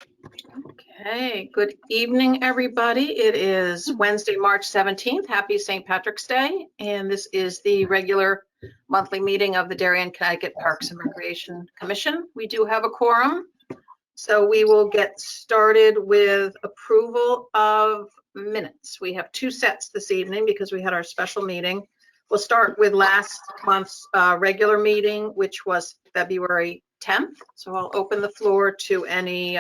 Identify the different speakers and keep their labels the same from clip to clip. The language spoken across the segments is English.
Speaker 1: Okay, good evening, everybody. It is Wednesday, March 17th. Happy St. Patrick's Day. And this is the regular monthly meeting of the Darian, Connecticut Parks and Recreation Commission. We do have a quorum, so we will get started with approval of minutes. We have two sets this evening because we had our special meeting. We'll start with last month's regular meeting, which was February 10th. So I'll open the floor to any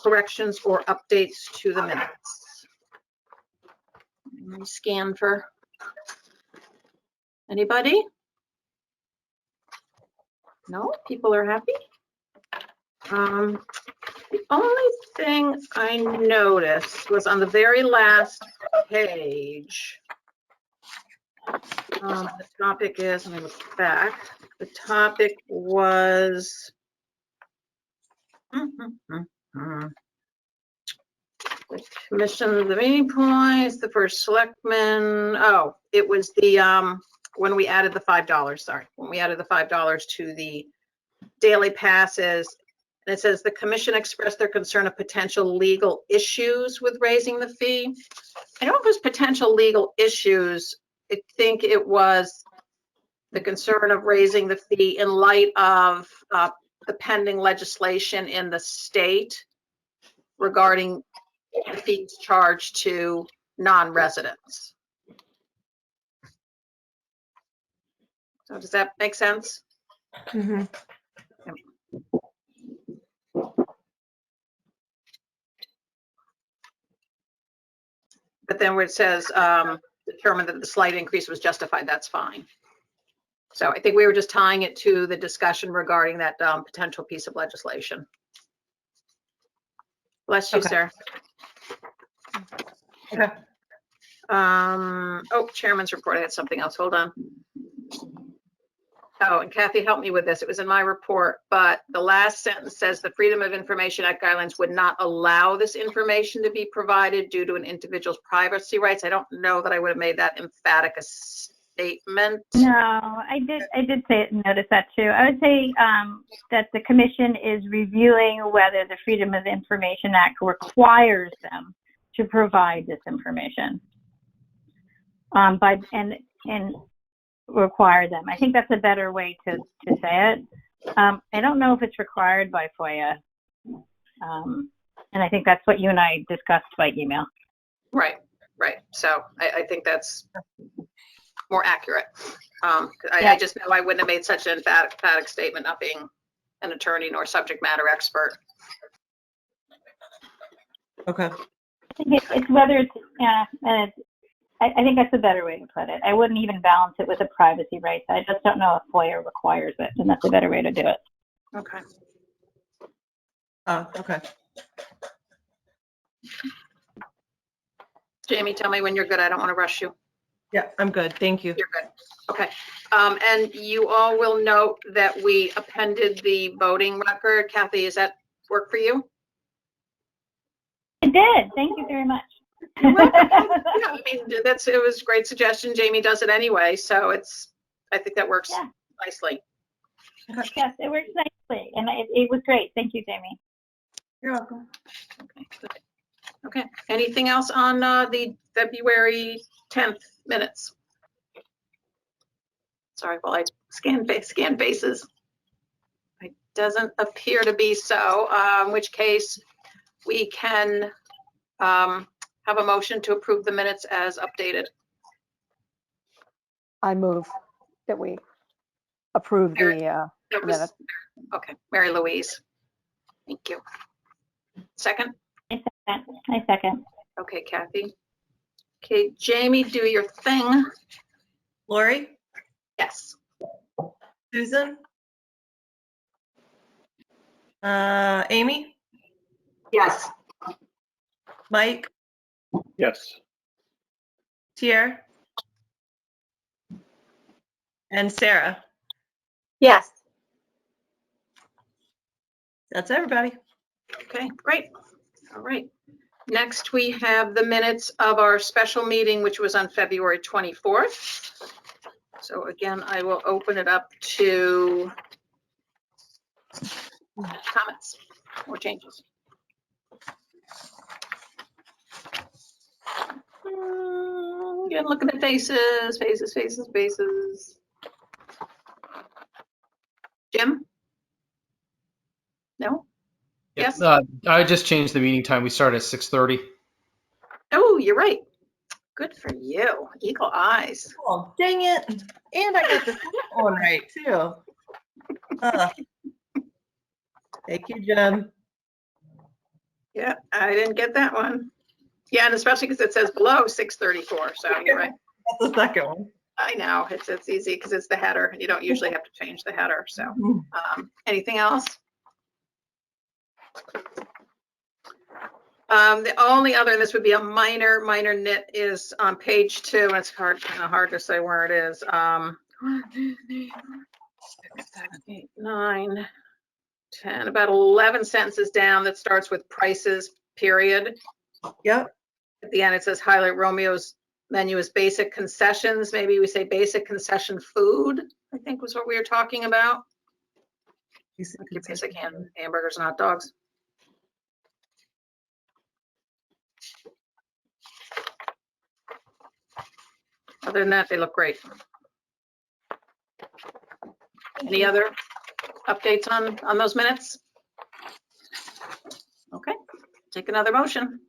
Speaker 1: corrections or updates to the minutes. Let me scan for anybody. No, people are happy. The only thing I noticed was on the very last page. The topic is, let me look back. The topic was the commission, the meeting points, the first selectman. Oh, it was the when we added the $5. Sorry, when we added the $5 to the daily passes, and it says the commission expressed their concern of potential legal issues with raising the fee. I don't know if it was potential legal issues. I think it was the concern of raising the fee in light of the pending legislation in the state regarding the fees charged to non-residents. So does that make sense?
Speaker 2: Mm-hmm.
Speaker 1: But then where it says determined that the slight increase was justified, that's fine. So I think we were just tying it to the discussion regarding that potential piece of legislation. Bless you,
Speaker 2: Okay.
Speaker 1: sir.
Speaker 2: Okay.
Speaker 1: Oh, chairman's report. I had something else. Hold on. Oh, and Kathy, help me with this. It was in my report, but the last sentence says the Freedom of Information Act guidelines would not allow this information to be provided due to an individual's privacy rights. I don't know that I would have made that emphatic a statement.
Speaker 3: No, I did say notice that too. I would say that the commission is reviewing whether the Freedom of Information Act requires them to provide this information and require them. I think that's a better way to say it. I don't know if it's required by FOIA, and I think that's what you and I discussed by email.
Speaker 1: Right. So I think that's more accurate. I just know I wouldn't have made such an emphatic statement, not being an attorney nor subject matter expert.
Speaker 2: Okay.
Speaker 3: I think it's whether it's, I think that's a better way to put it. I wouldn't even balance it with the privacy rights. I just don't know if FOIA requires it, and that's a better way to do it.
Speaker 1: Okay.
Speaker 2: Okay.
Speaker 1: Jamie, tell me when you're good. I don't want to rush you.
Speaker 2: Yeah, I'm good. Thank you.
Speaker 1: You're good. Okay. And you all will note that we appended the voting record. Kathy, does that work for you?
Speaker 3: It did. Thank you very much.
Speaker 1: You're welcome. Yeah, I mean, it was a great suggestion. Jamie does it anyway, so I think that works nicely.
Speaker 3: Yes, it works nicely, and it was great. Thank you, Jamie.
Speaker 2: You're welcome.
Speaker 1: Okay, good. Okay. Anything else on the February 10th minutes? Sorry, while I scan faces. It doesn't appear to be so, in which case we can have a motion to approve the minutes as updated.
Speaker 4: I move that we approve the minutes.
Speaker 1: Okay, Mary Louise. Thank you. Second?
Speaker 3: I second.
Speaker 1: Okay, Kathy. Okay, Jamie, do your thing.
Speaker 2: Lori?
Speaker 1: Yes.
Speaker 2: Susan? Amy?
Speaker 1: Yes.
Speaker 2: Mike?
Speaker 5: Yes.
Speaker 2: Tier? And Sarah?
Speaker 4: Yes.
Speaker 2: That's everybody.
Speaker 1: Okay, great. All right. Next, we have the minutes of our special meeting, which was on February 24th. So again, I will open it up to comments or changes. Again, looking at faces. Jim? No? Yes?
Speaker 5: I just changed the meeting time. We start at 6:30.
Speaker 1: Oh, you're right. Good for you. Eagle eyes.
Speaker 2: Oh, dang it. And I got the second one right, too. Thank you, Jen.
Speaker 1: Yeah, I didn't get that one. Yeah, and especially because it says below 6:34, so you're right.
Speaker 2: That's the second one.
Speaker 1: I know, it's easy because it's the header. You don't usually have to change the header, so. Anything else? The only other, and this would be a minor nit, is on page 2, and it's kind of hard to say where it is. 1, 2, 3, 4, 6, 7, 8, 9, 10, about 11 sentences down that starts with prices, period.
Speaker 2: Yep.
Speaker 1: At the end, it says highlight Romeo's menu is basic concessions. Maybe we say basic concession food, I think was what we were talking about. Basic hamburgers and hot dogs. Other than that, they look great. Any other updates on those minutes? Okay, take another motion.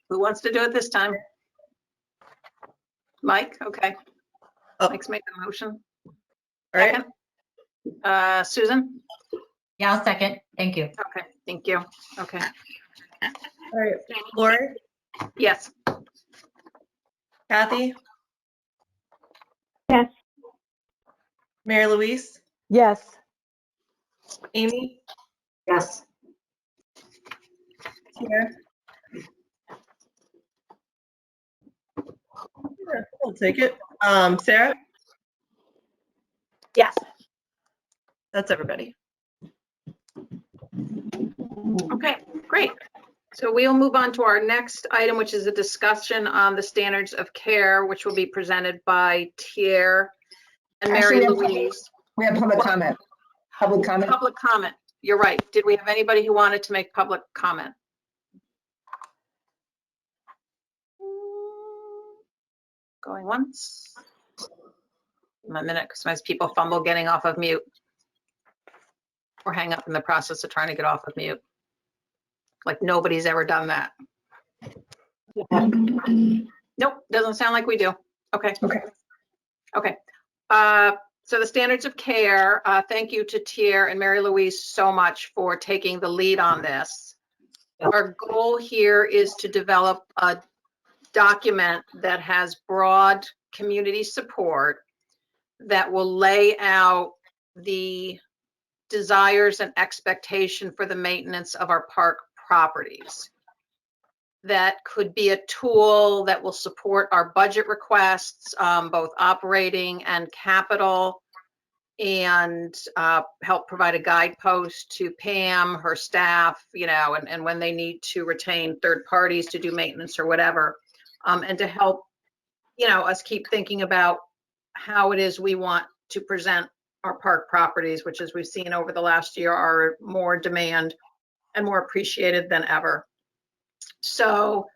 Speaker 1: Who wants to do it this time? Mike, okay.
Speaker 2: Oh.
Speaker 1: Mike's making a motion.
Speaker 2: All right.
Speaker 1: Second. Susan?
Speaker 6: Yeah, I'll second. Thank you.
Speaker 1: Okay, thank you. Okay,
Speaker 2: All right. Lori,
Speaker 1: yes.
Speaker 2: Kathy,
Speaker 3: Yes.
Speaker 2: Mary Louise,
Speaker 4: Yes.
Speaker 2: Amy,
Speaker 6: Yes.
Speaker 2: Tier. Yeah, I'll take it. Sarah,
Speaker 1: Yes.
Speaker 2: that's everybody.
Speaker 1: Okay, great. So we'll move on to our next item, which is a discussion on the standards of care, which will be presented by Tier and Mary
Speaker 6: Actually,
Speaker 1: Louise.
Speaker 6: We have public comment. Public comment.
Speaker 1: Public comment. You're right. Did we have anybody who wanted to make public comment? Going once. Give 'em a minute because most people fumble getting off of mute or hang up in the process of trying to get off of mute. Like nobody's ever done that. Nope, doesn't sound like we do. Okay.
Speaker 6: Okay.
Speaker 1: Okay. So the standards of care, thank you to Tier and Mary Louise so much for taking the lead on this. Our goal here is to develop a document that has broad community support that will lay out the desires and expectation for the maintenance of our park properties. That could be a tool that will support our budget requests, both operating and capital, and help provide a guidepost to Pam, her staff, and when they need to retain third parties to do maintenance or whatever, and to help, us keep thinking about how it is we want to present our park properties, which, as we've seen over the last year, are more demand and more appreciated than ever. So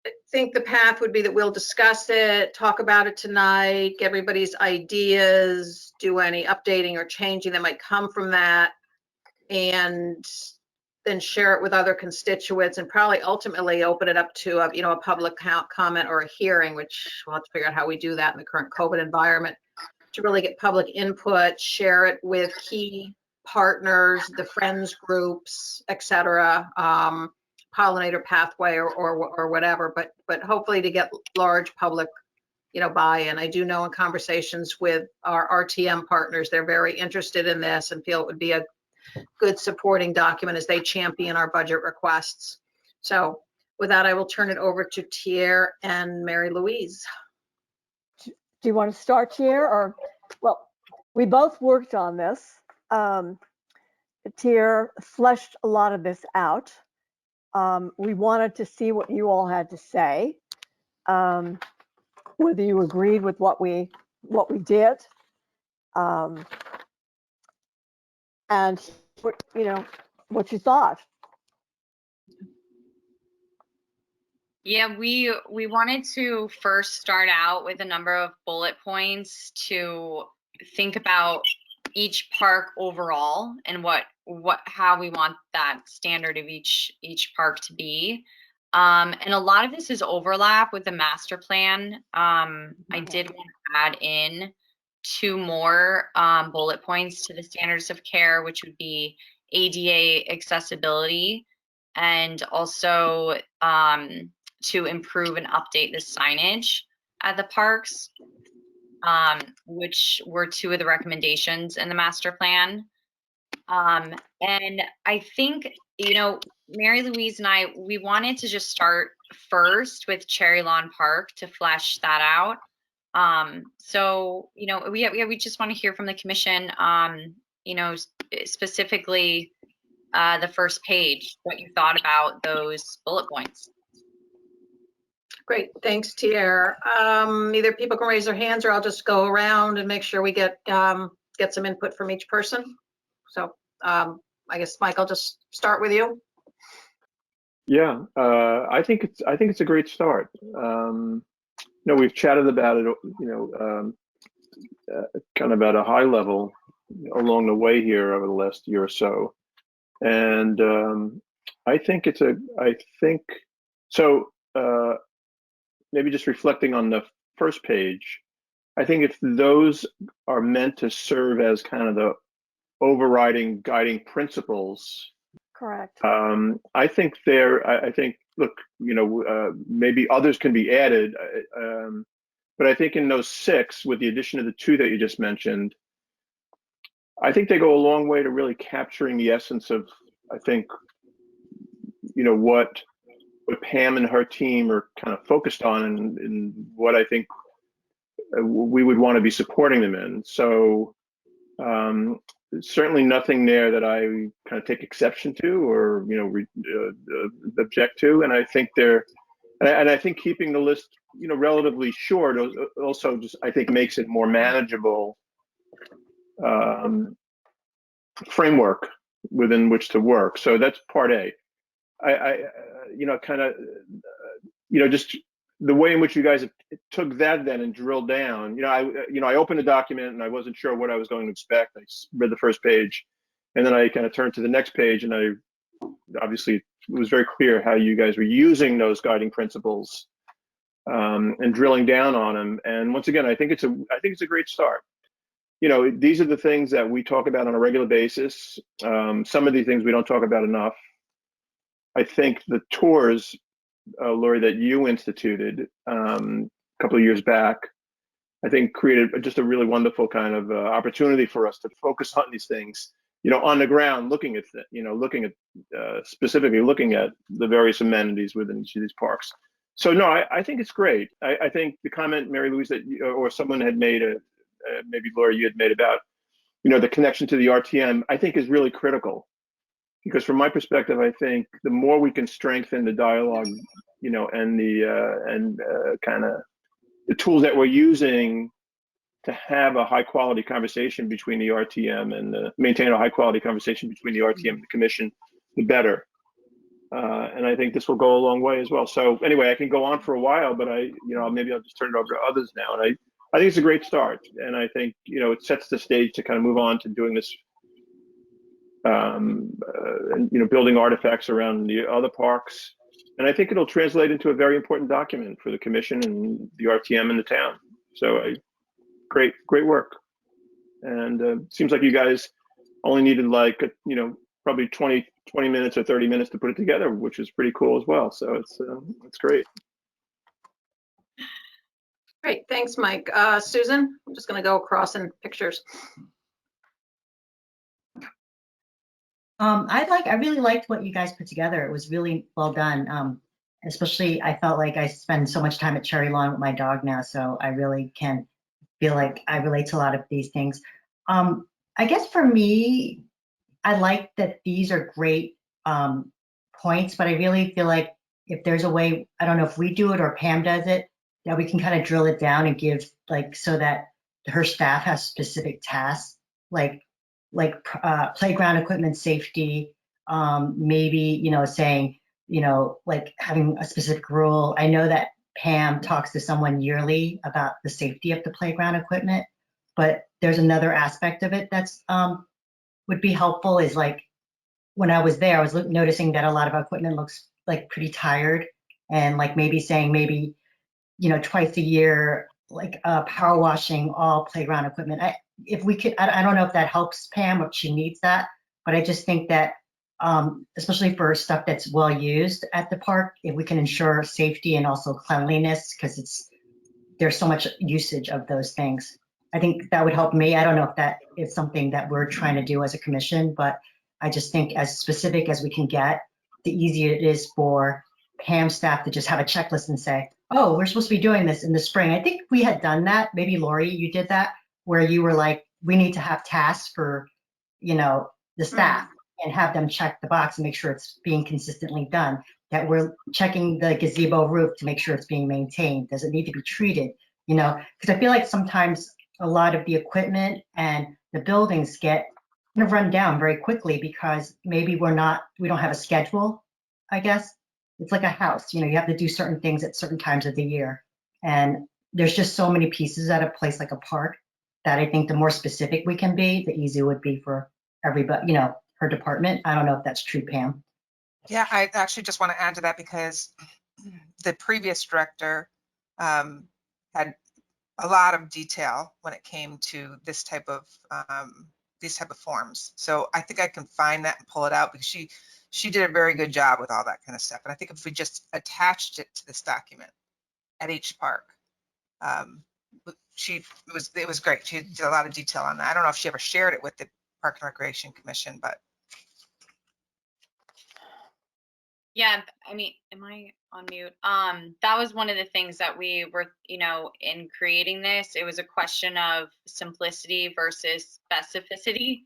Speaker 1: I think the path would be that we'll discuss it, talk about it tonight, get everybody's ideas, do any updating or changing that might come from that, and then share it with other constituents, and probably ultimately open it up to a public comment or a hearing, which we'll have to figure out how we do that in the current COVID environment, to really get public input, share it with key partners, the friends groups, et cetera, pollinator pathway or whatever, but hopefully to get large public, buy-in. I do know in conversations with our RTM partners, they're very interested in this and feel it would be a good supporting document as they champion our budget requests. So with that, I will turn it over to Tier and Mary Louise.
Speaker 4: Do you want to start here, or, well, we both worked on this. Tier fleshed a lot of this out. We wanted to see what you all had to say, whether you agreed with what we did, and what you thought.
Speaker 7: Yeah, we wanted to first start out with a number of bullet points to think about each park overall and how we want that standard of each park to be. And a lot of this is overlap with the master plan. I did want to add in 2 more bullet points to the standards of care, which would be ADA accessibility and also to improve and update the signage at the parks, which were 2 of the recommendations in the master plan. And I think, Mary Louise and I, we wanted to just start first with Cherry Lawn Park to flesh that out. So, we just want to hear from the commission, specifically the first page, what you thought about those bullet points.
Speaker 1: Great, thanks, Tier. Either people can raise their hands or I'll just go around and make sure we get some input from each person. So I guess, Mike, I'll just start with you.
Speaker 8: Yeah, I think it's a great start. We've chatted about it, kind of at a high level along the way here over the last year or so, and I think maybe just reflecting on the first page, I think if those are meant to serve as kind of the overriding guiding principles,
Speaker 4: Correct.
Speaker 8: I think look, maybe others can be added, but I think in those 6, with the addition of the 2 that you just mentioned, I think they go a long way to really capturing the essence of, I think, what Pam and her team are kind of focused on, and what I think we would want to be supporting them in. So certainly nothing there that I kind of take exception to or object to. And I think I think keeping the list relatively short also just, I think, makes it more manageable framework within which to work. So that's part A. Just the way in which you guys took that then and drilled down. I opened the document and I wasn't sure what I was going to expect. I read the first page, and then I kind of turned to the next page, and I obviously it was very clear how you guys were using those guiding principles and drilling down on them. And once again, I think it's a great start. These are the things that we talk about on a regular basis. Some of these things we don't talk about enough. I think the tours, Lori, that you instituted a couple of years back, I think created just a really wonderful kind of opportunity for us to focus on these things, on the ground, specifically looking at the various amenities within each of these parks. So no, I think it's great. I think the comment, Mary Louise, that or someone had made, maybe Laura, you had made about, the connection to the RTM, I think is really critical. Because from my perspective, I think the more we can strengthen the dialogue, and the kind of the tools that we're using to have a high quality conversation between the RTM and maintain a high quality conversation between the RTM and the commission, the better. And I think this will go a long way as well. So anyway, I can go on for a while, but maybe I'll just turn it over to others now. And I think it's a great start. And I think, it sets the stage to kind of move on to doing this, and building artifacts around the other parks. And I think it'll translate into a very important document for the commission and the RTM and the town. So great work. And it seems like you guys only needed probably 20 minutes or 30 minutes to put it together, which is pretty cool as well. So it's great.
Speaker 1: Great, thanks, Mike. Susan, I'm just going to go across in pictures.
Speaker 6: I really liked what you guys put together. It was really well done. Especially, I felt like I spend so much time at Cherry Lawn with my dog now, so I really can feel like I relate to a lot of these things. I guess for me, I like that these are great points, but I really feel like if there's a way, I don't know if we do it or Pam does it, that we can kind of drill it down and give so that her staff has specific tasks, like playground equipment safety, maybe, saying like having a specific rule. I know that Pam talks to someone yearly about the safety of the playground equipment, but there's another aspect of it that's would be helpful is like when I was there, I was noticing that a lot of equipment looks like pretty tired, and like maybe saying maybe twice a year, like power washing all playground equipment. If we could, I don't know if that helps Pam, if she needs that, but I just think that especially for stuff that's well used at the park, if we can ensure safety and also cleanliness, because there's so much usage of those things. I think that would help me. I don't know if that is something that we're trying to do as a commission, but I just think as specific as we can get, the easier it is for Pam's staff to just have a checklist and say, oh, we're supposed to be doing this in the spring. I think we had done that. Maybe Lori, you did that, where you were like, we need to have tasks for, the staff and have them check the box and make sure it's being consistently done. That we're checking the gazebo roof to make sure it's being maintained. Does it need to be treated? Because I feel like sometimes a lot of the equipment and the buildings get kind of run down very quickly because maybe we don't have a schedule, I guess. It's like a house, you have to do certain things at certain times of the year. And there's just so many pieces at a place like a park that I think the more specific we can be, the easier it would be for everybody, her department. I don't know if that's true, Pam.
Speaker 2: Yeah, I actually just want to add to that because the previous director had a lot of detail when it came to this type of these type of forms. So I think I can find that and pull it out because she did a very good job with all that kind of stuff. And I think if we just attached it to this document at each park, it was great. She did a lot of detail on that. I don't know if she ever shared it with the Park and Recreation Commission, but.
Speaker 7: Yeah, I mean, am I on mute? That was one of the things that we were, in creating this, it was a question of simplicity versus specificity.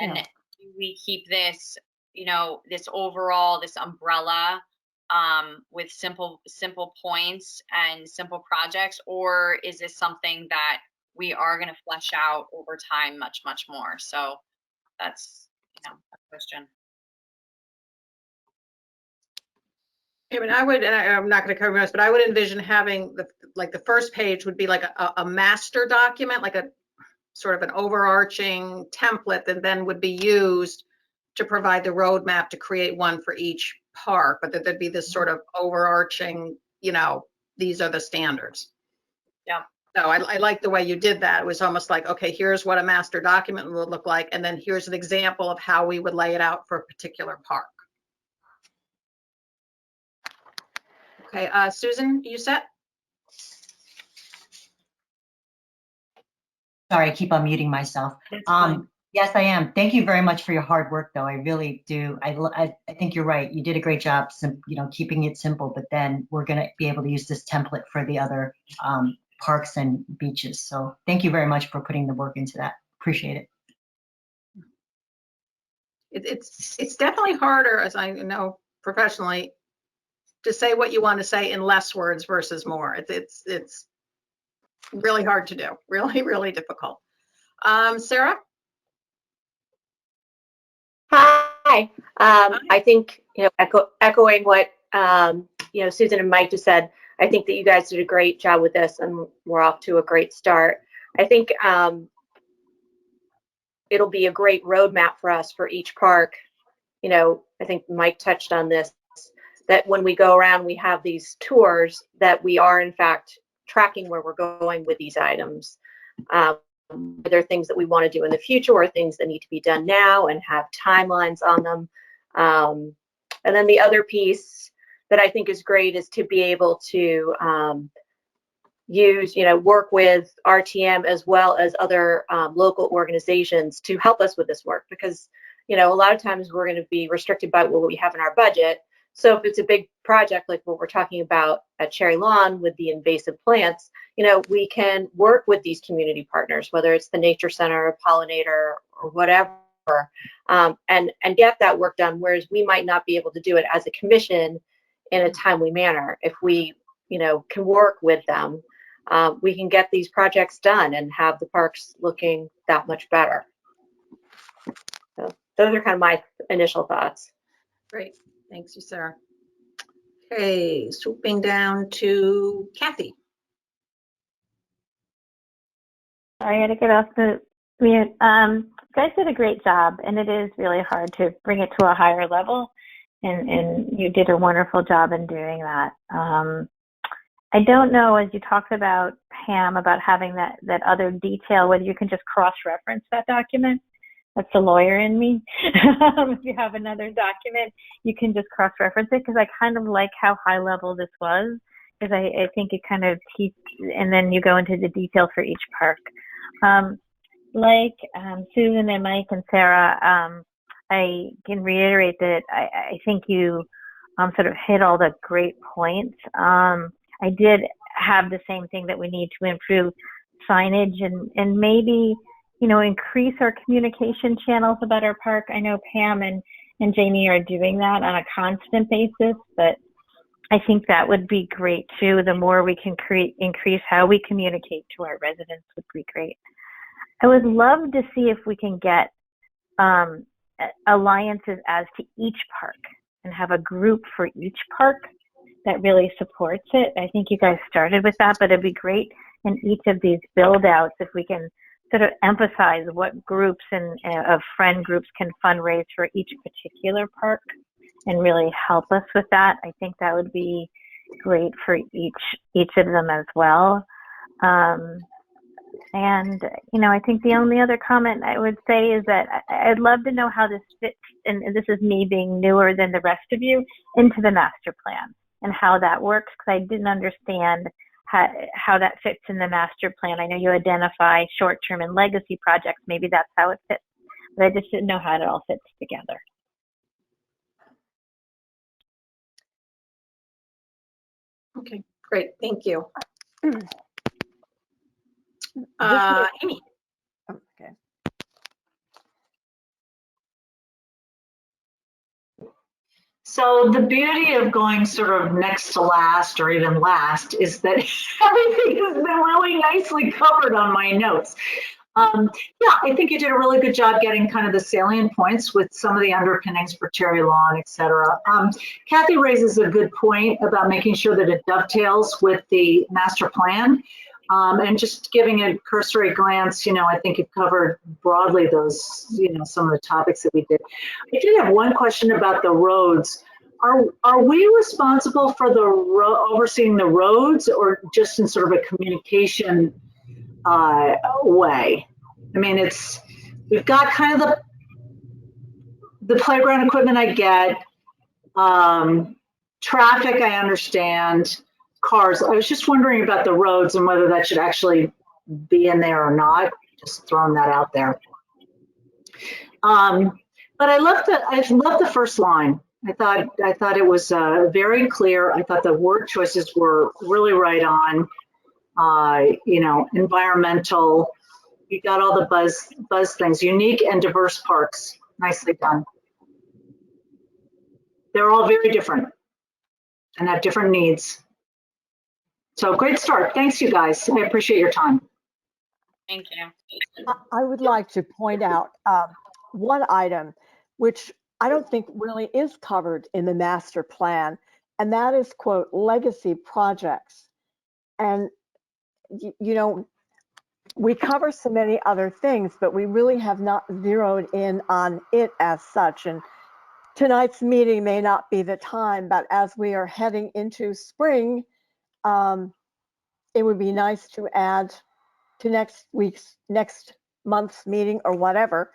Speaker 7: And
Speaker 4: Yeah.
Speaker 7: we keep this, this overall, this umbrella, with simple points and simple projects, or is this something that we are going to flesh out over time much, much more? So that's, a question.
Speaker 1: I mean, I would, and I'm not going to cover this, but I would envision having the first page would be like a master document, like a sort of an overarching template that then would be used to provide the roadmap to create one for each park, but that there'd be this sort of overarching, these are the standards.
Speaker 7: Yeah.
Speaker 1: So I like the way you did that. It was almost like, okay, here's what a master document would look like, and then here's an example of how we would lay it out for a particular park. Okay, Susan, you set?
Speaker 6: Sorry, I keep on muting myself.
Speaker 1: That's fine.
Speaker 6: Yes, I am. Thank you very much for your hard work, though. I really do. I think you're right. You did a great job, keeping it simple, but then we're going to be able to use this template for the other parks and beaches. So thank you very much for putting the work into that. Appreciate it.
Speaker 1: It's definitely harder, as I know professionally, to say what you want to say in less words versus more. It's really hard to do. Really, really difficult. Sarah?
Speaker 9: Hi. I think, echoing what, Susan and Mike just said, I think that you guys did a great job with this and we're off to a great start. I think it'll be a great roadmap for us for each park. I think Mike touched on this, that when we go around, we have these tours that we are in fact tracking where we're going with these items. Are there things that we want to do in the future or things that need to be done now and have timelines on them? And then the other piece that I think is great is to be able to use, work with RTM as well as other local organizations to help us with this work, because, a lot of times we're going to be restricted by what we have in our budget. So if it's a big project like what we're talking about at Cherry Lawn with the invasive plants, we can work with these community partners, whether it's the Nature Center, Pollinator, or whatever, and get that work done, whereas we might not be able to do it as a commission in a timely manner. If we, can work with them, we can get these projects done and have the parks looking that much better. So those are kind of my initial thoughts.
Speaker 1: Great. Thanks you, Sarah. Okay, swooping down to Kathy.
Speaker 3: Sorry, I had to get off the mute. You guys did a great job, and it is really hard to bring it to a higher level, and you did a wonderful job in doing that. I don't know, as you talked about, Pam, about having that other detail, whether you can just cross-reference that document. That's the lawyer in me. If you have another document, you can just cross-reference it, because I kind of like how high level this was, because I think it kind of keeps, and then you go into the detail for each park. Like Susan and Mike and Sarah, I can reiterate that I think you sort of hit all the great points. I did have the same thing, that we need to improve signage and maybe, increase our communication channels about our park. I know Pam and Jamie are doing that on a constant basis, but I think that would be great too. The more we can increase how we communicate to our residents would be great. I would love to see if we can get alliances as to each park and have a group for each park that really supports it. I think you guys started with that, but it'd be great in each of these build outs if we can sort of emphasize what groups and of friend groups can fundraise for each particular park and really help us with that. I think that would be great for each of them as well. And, I think the only other comment I would say is that I'd love to know how this fits, and this is me being newer than the rest of you, into the master plan and how that works, because I didn't understand how that fits in the master plan. I know you identify short-term and legacy projects. Maybe that's how it fits, but I just didn't know how it all fits together.
Speaker 1: Okay, great, thank you. Amy.
Speaker 4: Okay.
Speaker 10: So the beauty of going sort of next to last or even last is that everything has been really nicely covered on my notes. Yeah, I think you did a really good job getting kind of the salient points with some of the underpinnings for Cherry Lawn, et cetera. Kathy raises a good point about making sure that it dovetails with the master plan. And just giving a cursory glance, I think you've covered broadly those, some of the topics that we did. I did have one question about the roads. Are we responsible for overseeing the roads, or just in sort of a communication way? I mean, we've got kind of the playground equipment I get, traffic I understand, cars. I was just wondering about the roads and whether that should actually be in there or not. Just throwing that out there. But I love the first line. I thought it was very clear. I thought the word choices were really right on. Environmental. You got all the buzz things. Unique and diverse parks. Nicely done. They're all very different and have different needs. So great start. Thanks, you guys. I appreciate your time.
Speaker 7: Thank you.
Speaker 4: I would like to point out one item which I don't think really is covered in the master plan, and that is, quote, legacy projects. And, we cover so many other things, but we really have not zeroed in on it as such. And tonight's meeting may not be the time, but as we are heading into spring, it would be nice to add to next month's meeting or whatever,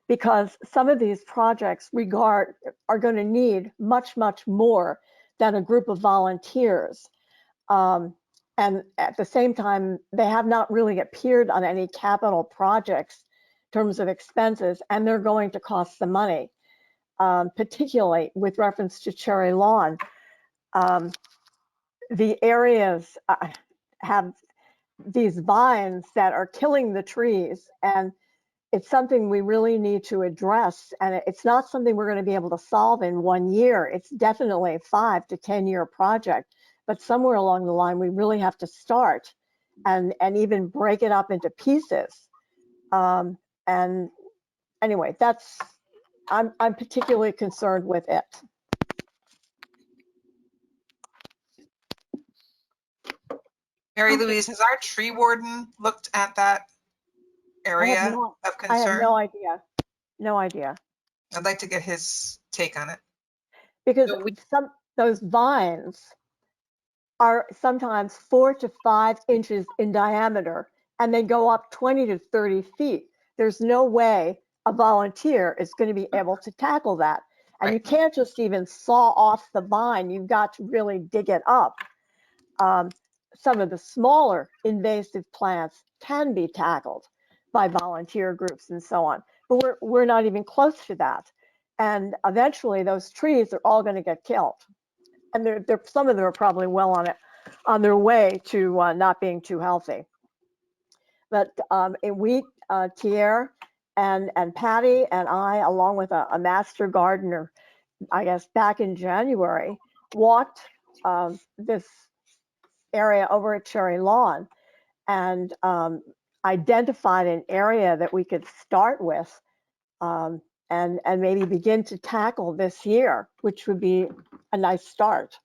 Speaker 4: because some of these projects are going to need much, much more than a group of volunteers. And at the same time, they have not really appeared on any capital projects in terms of expenses, and they're going to cost some money, particularly with reference to Cherry Lawn. The areas have these vines that are killing the trees, and it's something we really need to address. And it's not something we're going to be able to solve in 1 year. It's definitely a 5 to 10 year project, but somewhere along the line, we really have to start and even break it up into pieces. And anyway, I'm particularly concerned with it.
Speaker 2: Mary Louise, has our tree warden looked at that area of
Speaker 4: I have
Speaker 2: concern?
Speaker 4: no idea. No idea.
Speaker 2: I'd like to get his take on it.
Speaker 4: Because
Speaker 7: So we-
Speaker 4: those vines are sometimes 4 to 5 inches in diameter, and they go up 20 to 30 feet. There's no way a volunteer is going to be able to tackle that. And you
Speaker 2: Right.
Speaker 4: can't just even saw off the vine. You've got to really dig it up. Some of the smaller invasive plants can be tackled by volunteer groups and so on, but we're not even close to that. And eventually those trees are all going to get killed. And some of them are probably well on their way to not being too healthy. But Thierry and Patty and I, along with a master gardener, I guess back in January, walked this area over at Cherry Lawn and identified an area that we could start with and maybe begin to tackle this year, which would be a nice start.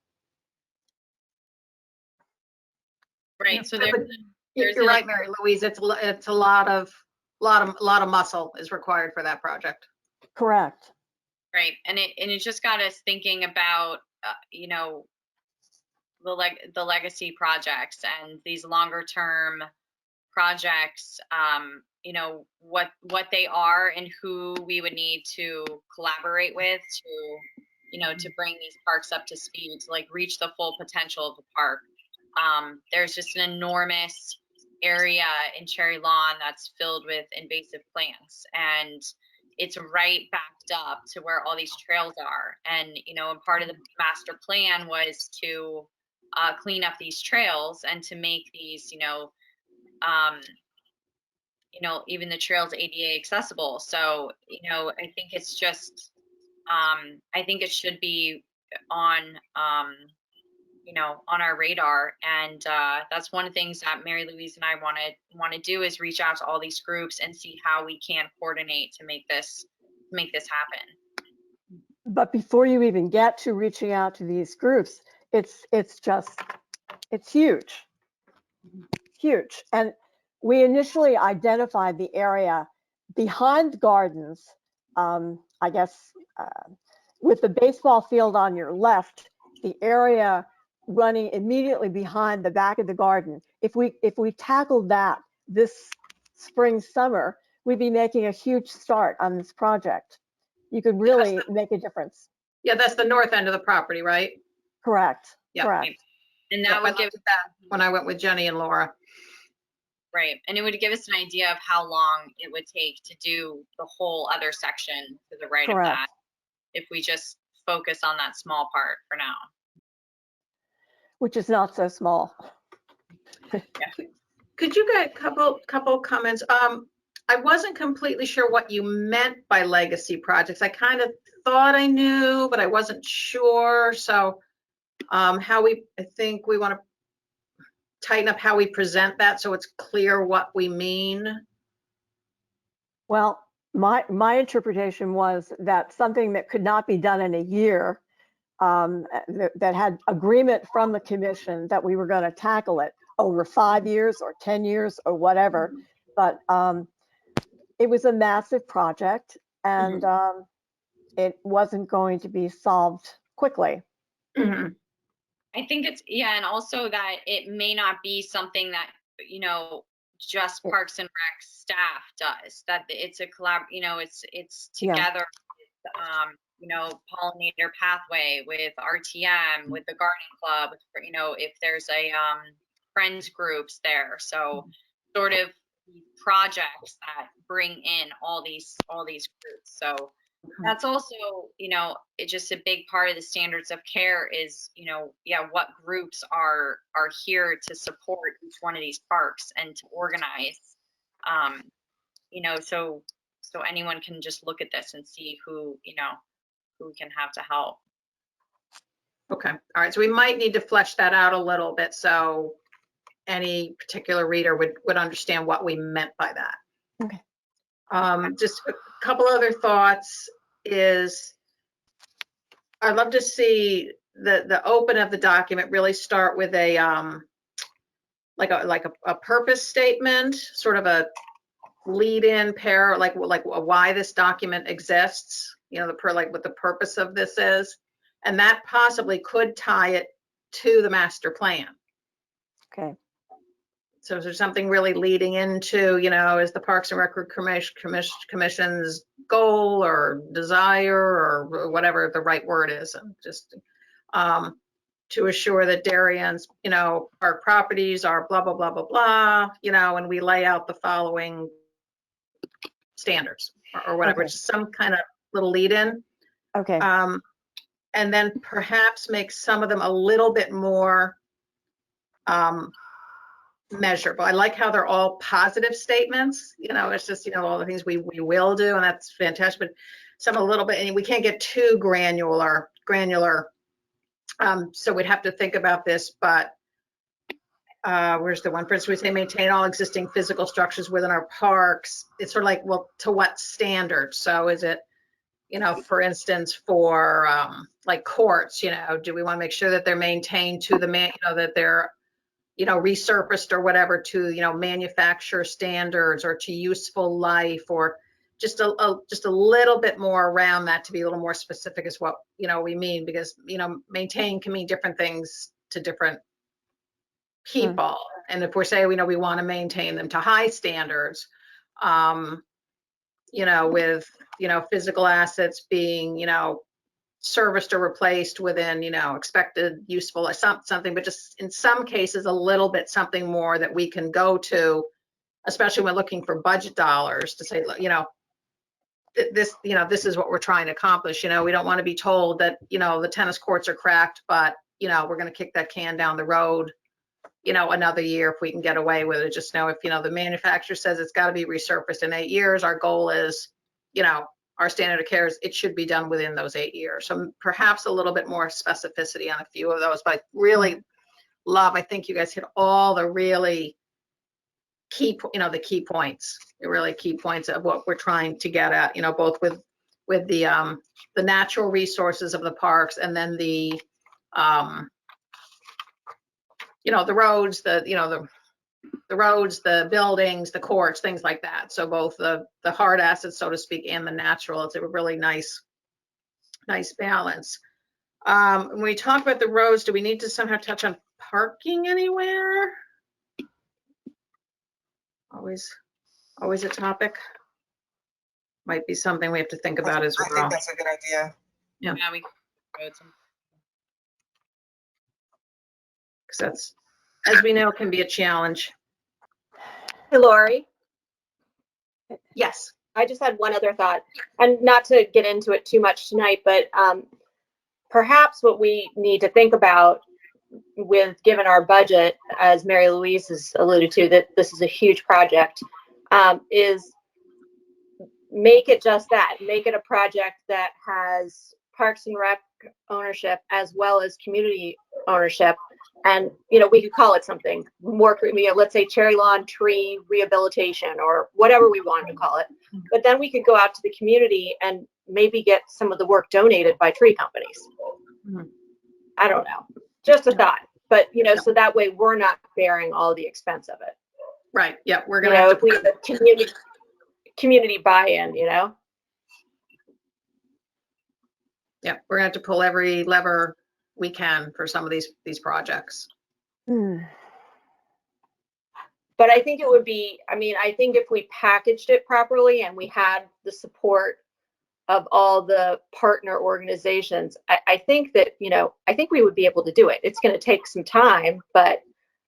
Speaker 7: Right, so
Speaker 1: Yeah, but
Speaker 7: there's
Speaker 1: you're
Speaker 7: an-
Speaker 1: right, Mary Louise. It's a lot of muscle is required for that project.
Speaker 4: Correct.
Speaker 7: right, and it just got us thinking about, you know, the legacy projects and these longer term projects, you know, what they are and who we would need to collaborate with to, you know, to bring these parks up to speed, to like reach the full potential of the park. There's just an enormous area in Cherry Lawn that's filled with invasive plants, and it's right backed up to where all these trails are. And, you know, and part of the master plan was to clean up these trails and to make these, you know, even the trails ADA accessible. So, you know, I think it's just, I think it should be on, you know, on our radar. And that's one of the things that Mary Louise and I want to do is reach out to all these groups and see how we can coordinate to make this happen.
Speaker 4: But before you even get to reaching out to these groups, it's huge, huge. And we initially identified the area behind the gardens, I guess, with the baseball field on your left, the area running immediately behind the back of the garden. If we tackled that this spring, summer, we'd be making a huge start on this project. You could really make a difference.
Speaker 1: Yeah, that's the north end of the property, right?
Speaker 4: Correct.
Speaker 1: Yeah.
Speaker 4: Correct.
Speaker 7: And
Speaker 1: Yeah,
Speaker 7: that
Speaker 1: I
Speaker 7: would
Speaker 1: looked
Speaker 7: give,
Speaker 1: at that when I went with Jenny and Laura.
Speaker 7: right, and it would give us an idea of how long it would take to do the whole other section to the right
Speaker 4: Correct.
Speaker 7: of that, if we just focus on that small part for now.
Speaker 4: Which is not so small.
Speaker 1: Could you get a couple comments? I wasn't completely sure what you meant by legacy projects. I kind of thought I knew, but I wasn't sure. So I think we want to tighten up how we present that so it's clear what we mean.
Speaker 4: Well, my interpretation was that something that could not be done in a year, that had agreement from the commission that we were going to tackle it over 5 years or 10 years or whatever. But it was a massive project, and it wasn't going to be solved quickly.
Speaker 7: I think it's, yeah, and also that it may not be something that, you know, just Parks and Rec staff does, that it's a you know, it's together with, you know, pollinator pathway, with RTM, with the gardening club, you know, if there's a friends groups there. So sort of projects that bring in all these groups. So that's also, you know, it's just a big part of the standards of care is, you know, yeah, what groups are here to support each one of these parks and to organize, you know, so anyone can just look at this and see who, you know, who we can have to help.
Speaker 1: Okay, all right, so we might need to flesh that out a little bit so any particular reader would understand what we meant by that.
Speaker 4: Okay.
Speaker 1: Just a couple other thoughts is I'd love to see the open of the document really start with a a purpose statement, sort of a lead-in pair, like why this document exists, you know, what the purpose of this is, and that possibly could tie it to the master plan.
Speaker 4: Okay.
Speaker 1: So is there something really leading into, you know, is the Parks and Rec Commission's goal or desire or whatever the right word is, and just to assure that Darian's, you know, our properties are blah, blah, blah, blah, blah, you know, and we lay out the following standards or whatever,
Speaker 4: Okay.
Speaker 1: just some kind of little lead in.
Speaker 4: Okay.
Speaker 1: And then perhaps make some of them a little bit more measurable. I like how they're all positive statements. You know, it's just, you know, all the things we will do, and that's fantastic. But some a little bit, and we can't get too granular. So we'd have to think about this. But where's the one? For instance, we say maintain all existing physical structures within our parks. It's sort of like, well, to what standard? So is it, you know, for instance, for like courts, you know, do we want to make sure that they're maintained to the you know, that they're, you know, resurfaced or whatever to, you know, manufacturer standards or to useful life, or just a little bit more around that to be a little more specific is what, you know, we mean, because, you know, maintain can mean different things to different people. And if we're saying, we know we want to maintain them to high standards, you know, with, you know, physical assets being, you know, serviced or replaced within, you know, expected useful something, but just in some cases a little bit something more that we can go to, especially when looking for budget dollars, to say, you know, this, you know, this is what we're trying to accomplish. You know, we don't want to be told that, you know, the tennis courts are cracked, but, you know, we're going to kick that can down the road, you know, another year if we can get away with it. Just know if, you know, the manufacturer says it's got to be resurfaced in 8 years, our goal is, you know, our standard of care is it should be done within those 8 years. So perhaps a little bit more specificity on a few of those, but I really love, I think you guys hit all the really key, you know, the key points, the really key points of what we're trying to get at, you know, both with the natural resources of the parks, and then the, you know, the roads, the roads, the buildings, the courts, things like that. So both the hard assets, so to speak, and the natural. It's a really nice balance. When we talk about the roads, do we need to somehow touch on parking anywhere? Always a topic. Might be something we have to think about as well.
Speaker 2: I think that's a good idea.
Speaker 1: Yeah,
Speaker 7: we roads.
Speaker 1: because that's, as we know, can be a challenge.
Speaker 9: Hey, Lori,
Speaker 1: Yes.
Speaker 9: I just had one other thought, and not to get into it too much tonight, but perhaps what we need to think about with, given our budget, as Mary Louise has alluded to, that this is a huge project, is make it just that. Make it a project that has Parks and Rec ownership as well as community ownership. And, you know, we could call it something more, you know, let's say cherry lawn tree rehabilitation or whatever we wanted to call it. But then we could go out to the community and maybe get some of the work donated by tree companies.
Speaker 1: Mhm.
Speaker 9: I don't know. Just a thought. But, you know, so that way we're not bearing all the expense of it.
Speaker 1: Right. Yeah. We're
Speaker 9: You
Speaker 1: going to
Speaker 9: know,
Speaker 1: have
Speaker 9: if we
Speaker 1: to.
Speaker 9: have a community buy-in, you know?
Speaker 1: Yeah. We're going to have to pull every lever we can for some of these projects.
Speaker 9: But I think it would be, I mean, I think if we packaged it properly and we had the support of all the partner organizations, I think that, you know, I think we would be able to do it. It's going to take some time, but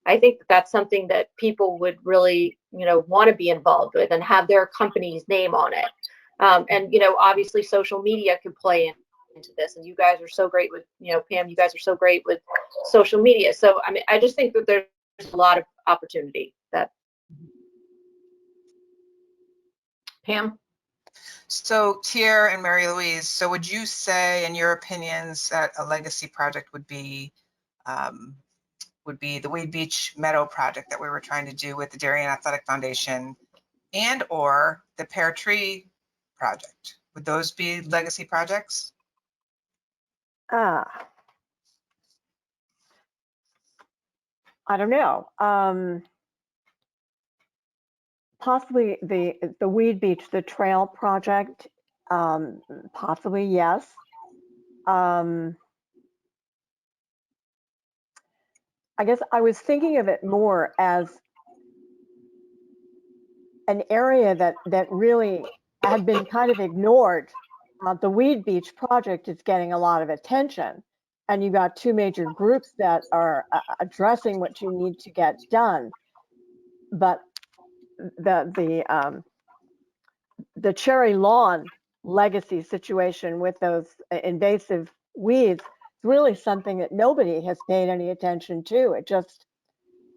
Speaker 9: I think that's something that people would really, you know, want to be involved with and have their company's name on it. And, you know, obviously social media could play into this, and you guys are so great with, you know, Pam, you guys are so great with social media. So, I mean, I just think that there's a lot of opportunity that.
Speaker 1: Pam?
Speaker 2: So Tier and Mary Louise, so would you say, in your opinions, that a legacy project would be the Wade Beach Meadow project that we were trying to do with the Darian Athletic Foundation, and or the Pear Tree project? Would those be legacy projects?
Speaker 4: I don't know. Possibly the Weed Beach, the trail project, possibly yes. I guess I was thinking of it more as an area that really had been kind of ignored. The Weed Beach project is getting a lot of attention, and you got two major groups that are addressing what you need to get done. But the cherry lawn legacy situation with those invasive weeds is really something that nobody has paid any attention to. It just,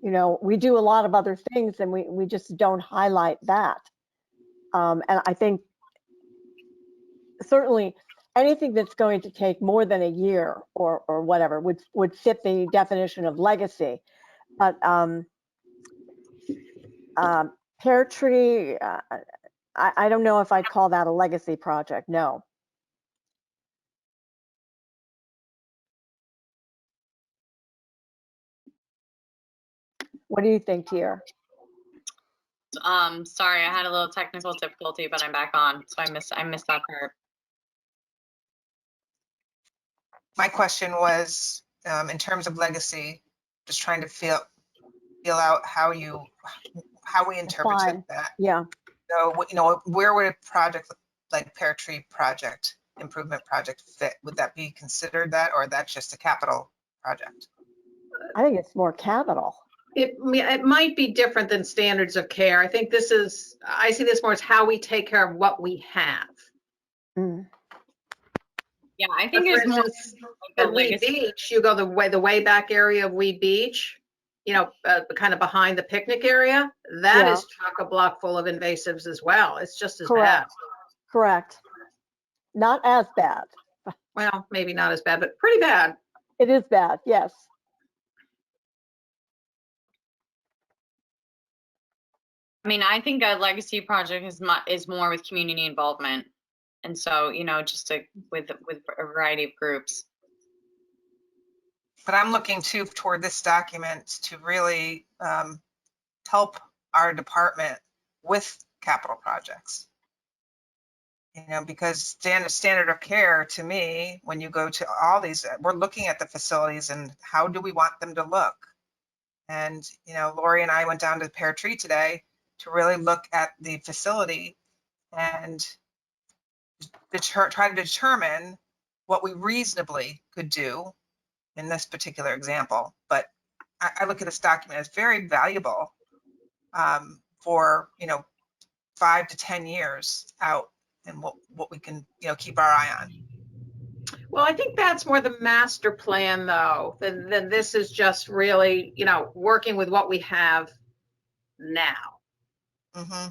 Speaker 4: you know, we do a lot of other things and we just don't highlight that. And I think certainly anything that's going to take more than a year or whatever would fit the definition of legacy. But pear tree, I don't know if I'd call that a legacy project, no. What do you think, Tier?
Speaker 7: Sorry, I had a little technical difficulty, but I'm back on, so I missed that part.
Speaker 2: My question was, in terms of legacy, just trying to feel out how we interpret
Speaker 4: Fine.
Speaker 2: that.
Speaker 4: Yeah.
Speaker 2: So, you know, where would a project like Pear Tree project, improvement project fit? Would that be considered that, or that's just a capital project?
Speaker 4: I think it's more capital.
Speaker 1: It might be different than standards of care. I think I see this more as how we take care of what we have.
Speaker 4: Mm.
Speaker 7: Yeah, I think
Speaker 1: For
Speaker 7: it's more
Speaker 1: instance,
Speaker 7: like
Speaker 1: at
Speaker 7: a
Speaker 1: Weed
Speaker 7: legacy.
Speaker 1: Beach, you go the way back area of Weed Beach, you know, kind of behind the picnic area. That
Speaker 4: Yeah.
Speaker 1: is chock-a-block full of invasives as well. It's just as bad.
Speaker 4: Correct. Correct. Not as bad.
Speaker 1: Well, maybe not as bad, but pretty bad.
Speaker 4: It is bad, yes.
Speaker 7: I mean, I think a legacy project is more with community involvement, and so, you know, just with a variety of groups.
Speaker 2: But I'm looking too toward this document to really help our department with capital projects. You know, because standard of care to me, when you go to all these, we're looking at the facilities and how do we want them to look? And, you know, Lori and I went down to the Pear Tree today to really look at the facility and try to determine what we reasonably could do in this particular example. But I look at this document as very valuable for, you know, 5 to 10 years out, and what we can, you know, keep our eye on.
Speaker 1: Well, I think that's more the master plan, though, than this is just really, you know, working with what we have now.
Speaker 2: Mm-hmm.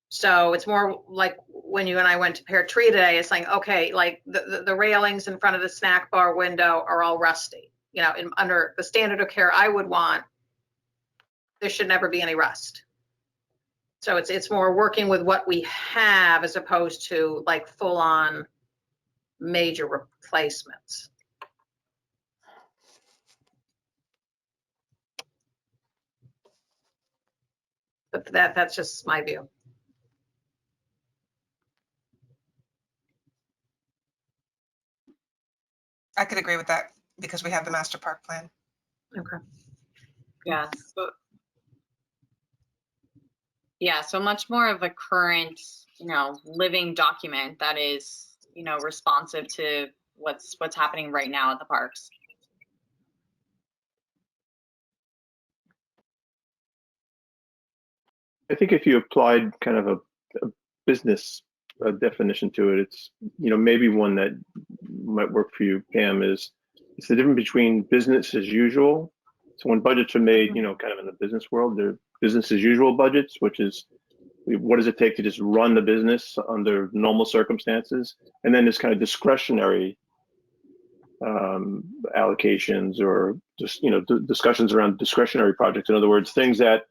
Speaker 1: So it's more like when you and I went to Pear Tree today, it's like, okay, like the railings in front of the snack bar window are all rusty. You know, under the standard of care I would want, there should never be any rust. So it's more working with what we have as opposed to like full on major replacements. But that's just my view.
Speaker 2: I could agree with that because we have the master park plan.
Speaker 1: Okay.
Speaker 7: Yeah. So much more of a current, you know, living document that is, you know, responsive to what's happening right now at the parks.
Speaker 8: I think if you applied kind of a business definition to it, it's, you know, maybe one that might work for you, Pam, is it's the difference between business as usual. So when budgets are made, you know, kind of in the business world, they're business as usual budgets, which is what does it take to just run the business under normal circumstances? And then this kind of discretionary allocations or just, you know, discussions around discretionary projects. In other words, things that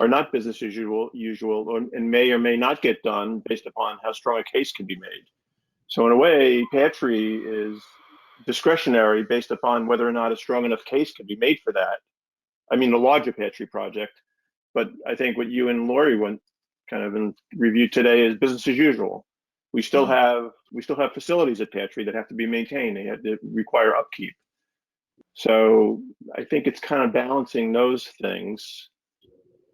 Speaker 8: are not business as usual, and may or may not get done based upon how strong a case can be made. So in a way, Pear Tree is discretionary based upon whether or not a strong enough case can be made for that. I mean, the larger Patry project. But I think what you and Lori went kind of in review today is business as usual. We still have facilities at Patry that have to be maintained. They have to require upkeep. So I think it's kind of balancing those things.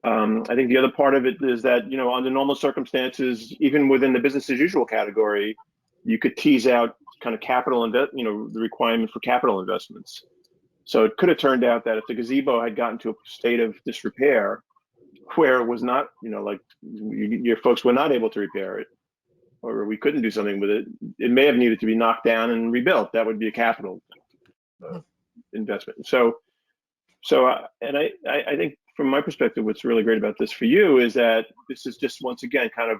Speaker 8: I think the other part of it is that, you know, under normal circumstances, even within the business as usual category, you could tease out kind of the requirement for capital investments. So it could have turned out that if the gazebo had gotten to a state of disrepair where it was not, you know, like your folks were not able to repair it, or we couldn't do something with it, it may have needed to be knocked down and rebuilt. That would be a capital investment. So and I think from my perspective, what's really great about this for you is that this is just, once again, kind of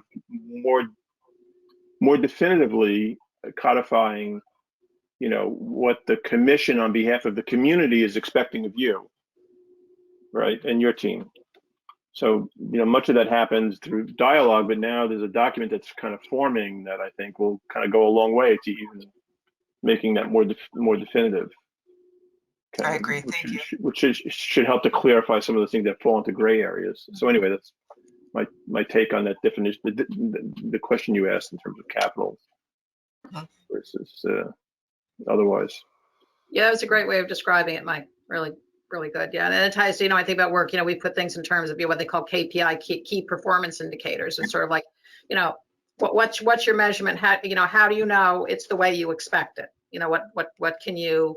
Speaker 8: more definitively codifying, you know, what the commission on behalf of the community is expecting of you, right, and your team. So, you know, much of that happens through dialogue, but now there's a document that's kind of forming that I think will kind of go a long way to even making that more definitive.
Speaker 2: I agree. Thank you.
Speaker 8: Which should help to clarify some of the things that fall into gray areas. So anyway, that's my take on that definition, the question you asked in terms of capital versus otherwise.
Speaker 1: Yeah, that's a great way of describing it, Mike. Really, really good. Yeah, and it ties to, you know, I think about work, you know, we put things in terms of, you know, what they call KPI, key performance indicators. It's sort of like, you know, what's your measurement? How do you know it's the way you expect it? You know, what can you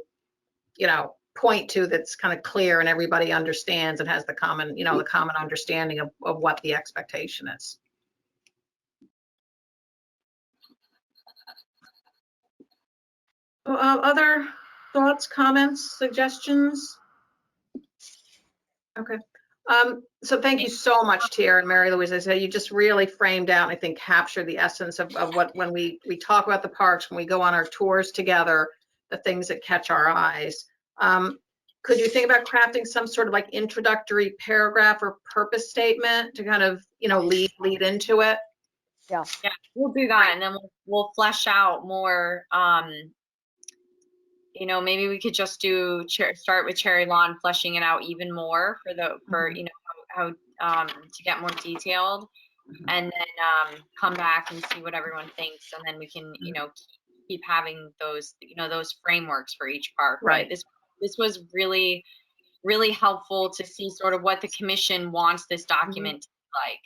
Speaker 1: know, point to that's kind of clear and everybody understands and has the common, you know, the common understanding of what the expectation is. Other thoughts, comments, suggestions? Okay. So thank you so much, Tier and Mary Louise. I say you just really framed out, I think, captured the essence of what, when we talk about the parks, when we go on our tours together, the things that catch our eyes. Could you think about crafting some sort of like introductory paragraph or purpose statement to kind of, you know, lead into it?
Speaker 7: Yeah, we'll do that, and then we'll flesh out more. You know, maybe we could just start with Cherry Lawn, fleshing it out even more for you know, how to get more detailed, and then come back and see what everyone thinks, and then we can, you know, keep having those, you know, those frameworks for each park.
Speaker 1: Right.
Speaker 7: But this was really, really helpful to see sort of what the commission wants this document to be like.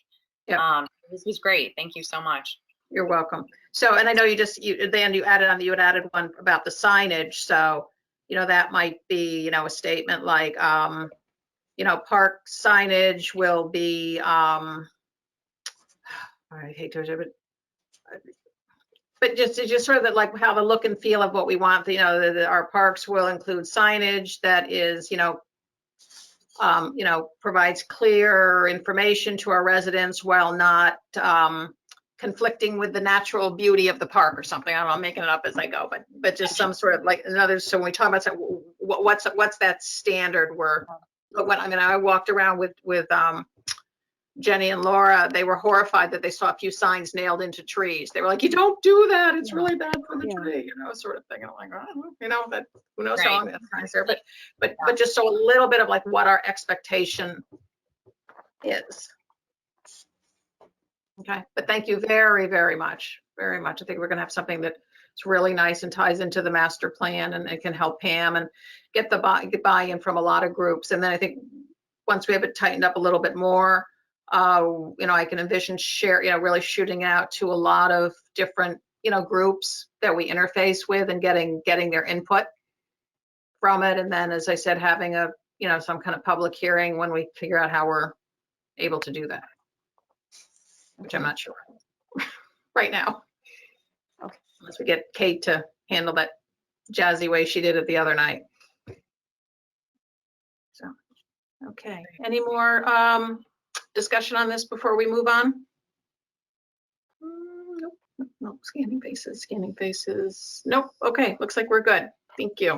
Speaker 1: Yeah.
Speaker 7: This was great. Thank you so much.
Speaker 1: You're welcome. So, and I know Dan, you had added one about the signage. So, you know, that might be, you know, a statement like, you know, park signage will be, I hate to, but just sort of like how the look and feel of what we want, you know, our parks will include signage that is, you know, provides clear information to our residents while not, conflicting with the natural beauty of the park or something. I don't know, I'm making it up as I go, but just some sort of like another. So when we talk about what's that standard where, I mean, I walked around with Jenny and Laura, they were horrified that they saw a few signs nailed into trees. They were like, you don't do that. It's really bad for the tree, you know, sort of thing. And I'm like, oh, you know, that who knows how long that sign's there, but just so a little bit of like what our expectation is. Okay, but thank you very, very much, very much. I think we're going to have something that's really nice and ties into the master plan, and it can help Pam and get buy-in from a lot of groups. And then I think once we have it tightened up a little bit more, you know, I can envision really shooting out to a lot of different, you know, groups that we interface with and getting their input from it. And then, as I said, having a, you know, some kind of public hearing when we figure out how we're able to do that, which I'm not sure right now. Okay. Unless we get Kate to handle that jazzy way she did it the other night. So, okay. Any more discussion on this before we move on? Nope. Scanning faces. Nope. Okay. Looks like we're good. Thank you.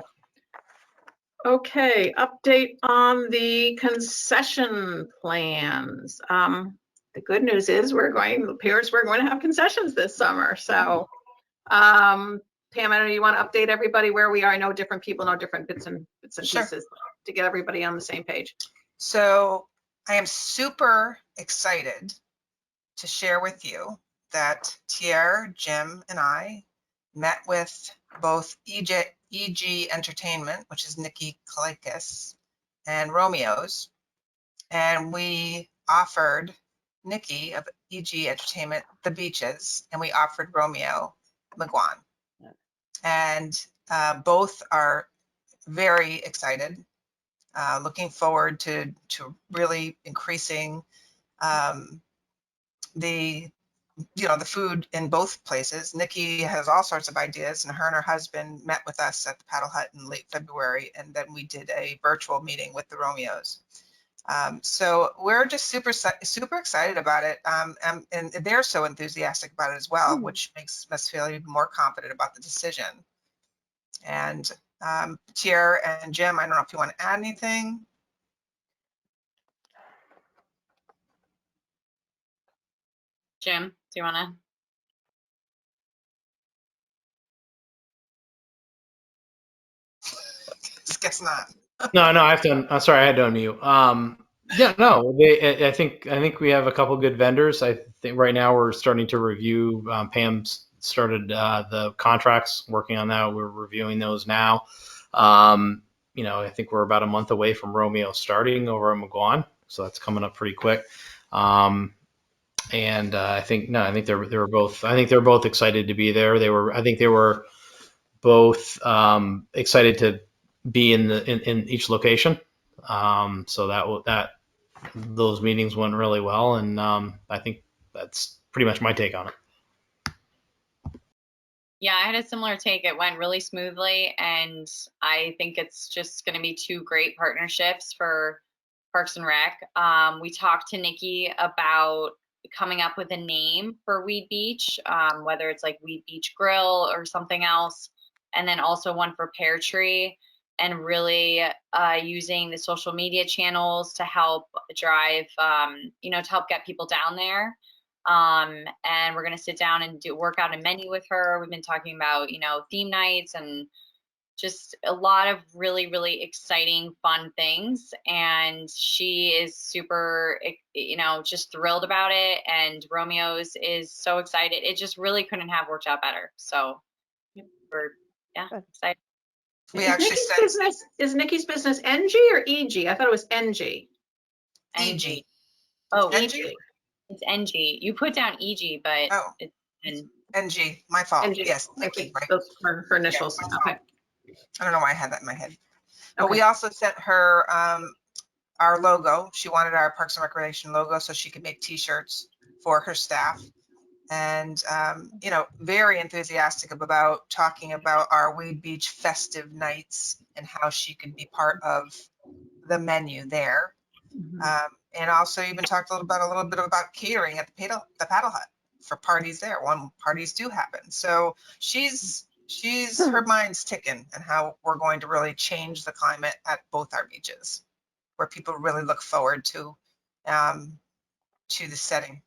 Speaker 1: Okay. Update on the concession plans. The good news is we're going to have concessions this summer. So, Pam, I don't know, you want to update everybody where we are? I know different people know different bits and pieces to get everybody on the same page.
Speaker 2: So I am super excited to share with you that Tier, Jim, and I met with both EG Entertainment, which is Nikki Kalakis, and Romeo's, and we offered Nikki of EG Entertainment the beaches, and we offered Romeo McGuan. And both are very excited, looking forward to really increasing the food in both places. Nikki has all sorts of ideas, and her husband met with us at the Paddle Hut in late February, and then we did a virtual meeting with the Romeos. So we're just super excited about it, and they're so enthusiastic about it as well, which makes us feel even more confident about the decision. And Tier and Jim, I don't know if you want to add anything.
Speaker 7: Jim, do you want
Speaker 2: to? Guess not.
Speaker 5: No, I'm sorry, I had to unmute. Yeah, no, I think we have a couple good vendors. I think right now we're starting to review. Pam's started the contracts, working on that. We're reviewing those now. I think we're about a month away from Romeo starting over at McGuan, so that's coming up pretty quick. And I think they were both excited to be there. I think they were both excited to be in each location. So those meetings went really well, and I think that's pretty much my take on it.
Speaker 7: Yeah, I had a similar take. It went really smoothly, and I think it's just going to be two great partnerships for Parks and Rec. We talked to Nikki about coming up with a name for Weed Beach, whether it's like Weed Beach Grill or something else, and then also one for Pear Tree, and really using the social media channels to help drive, to help get people down there. And we're going to sit down and work out a menu with her. We've been talking about, theme nights and just a lot of really, really exciting, fun things. And she is super, just thrilled about it. And Romeo's is so excited. It just really couldn't have worked out better. So we're, excited.
Speaker 2: We actually said,
Speaker 1: is Nikki's business NG or EG? I thought it was NG.
Speaker 2: EG.
Speaker 7: Oh,
Speaker 2: NG?
Speaker 7: It's NG. You put down EG, but it's
Speaker 2: NG. My fault.
Speaker 1: NG.
Speaker 2: Yes.
Speaker 1: Okay.
Speaker 2: Right.
Speaker 1: Those are her initials.
Speaker 2: Yeah,
Speaker 1: okay.
Speaker 2: I don't know why I had that in my head. But
Speaker 1: Okay.
Speaker 2: we also sent her our logo. She wanted our Parks and Recreation logo so she could make T-shirts for her staff. And, very enthusiastic about talking about our Weed Beach festive nights and how she could be part of the menu there. And also even talked a little bit about catering at the Paddle Hut for parties there when parties do happen. So her mind's ticking and how we're going to really change the climate at both our beaches, where people really look forward to the setting.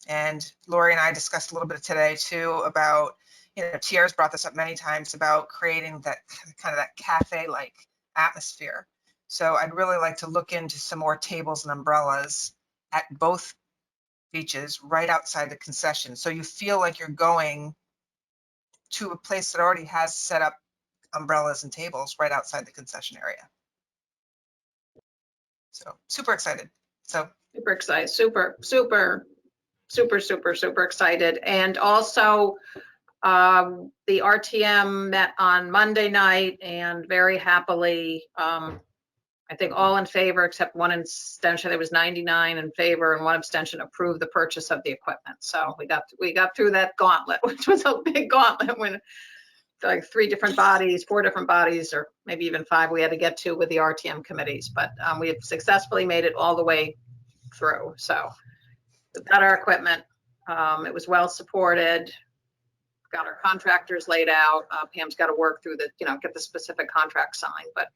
Speaker 2: And Lori and I discussed a little bit today too about, Tier's brought this up many times about creating that kind of that cafe-like atmosphere. So I'd really like to look into some more tables and umbrellas at both beaches right outside the concession. So you feel like you're going to a place that already has set up umbrellas and tables right outside the concession area. So super excited.
Speaker 1: Super excited. Super excited. And also the RTM met on Monday night and very happily, I think all in favor except one abstention. There was 99 in favor and one abstention approved the purchase of the equipment. So we got through that gauntlet, which was a big gauntlet when like 4 different bodies, or maybe even 5 we had to get to with the RTM committees. But we have successfully made it all the way through. So we've got our equipment. It was well supported. Got our contractors laid out. Pam's got to work through get the specific contract signed. But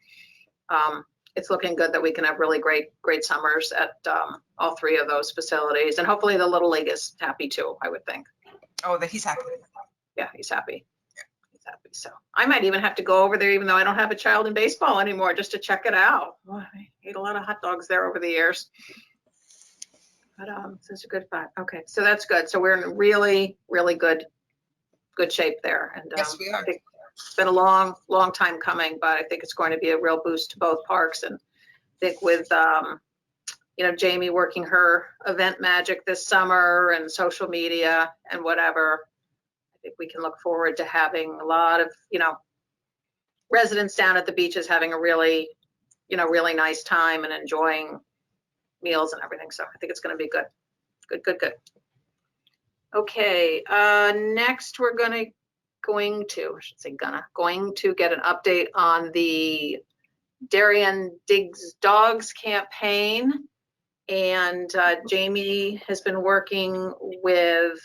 Speaker 1: it's looking good that we can have really great summers at all 3 of those facilities. And hopefully the Little League is happy too, I would think.
Speaker 2: Oh, that he's happy.
Speaker 1: Yeah, he's happy. Yeah, he's happy. So I might even have to go over there, even though I don't have a child in baseball anymore, just to check it out. ate a lot of hot dogs there over the years. But it's a good five. Okay, so that's good. So we're in really, really good shape there. And
Speaker 2: Yes, we are.
Speaker 1: I think it's been a long time coming, but I think it's going to be a real boost to both parks. And I think with Jamie working her event magic this summer and social media and whatever, I think we can look forward to having a lot of, residents down at the beaches having a really, really nice time and enjoying meals and everything. So I think it's going to be good. Good. Okay, next we're going to get an update on the Darian Digs Dogs campaign. And Jamie has been working with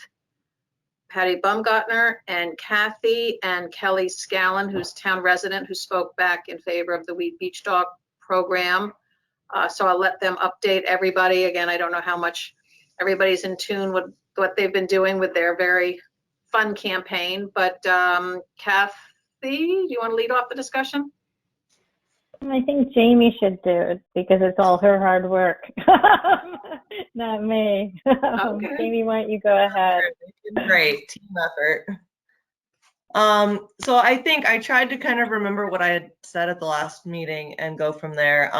Speaker 1: Patty Baumgartner and Kathy and Kelly Scallon, who's town resident, who spoke back in favor of the Wheat Beach Dog program. So I'll let them update everybody. Again, I don't know how much everybody's in tune with what they've been doing with their very fun campaign. But Kathy, do you want to lead off the discussion?
Speaker 3: I think Jamie should do it because it's all her hard work, not me.
Speaker 1: Okay.
Speaker 3: Jamie, why don't you go ahead?
Speaker 11: Great team effort. So I think I tried to kind of remember what I had said at the last meeting and go from there.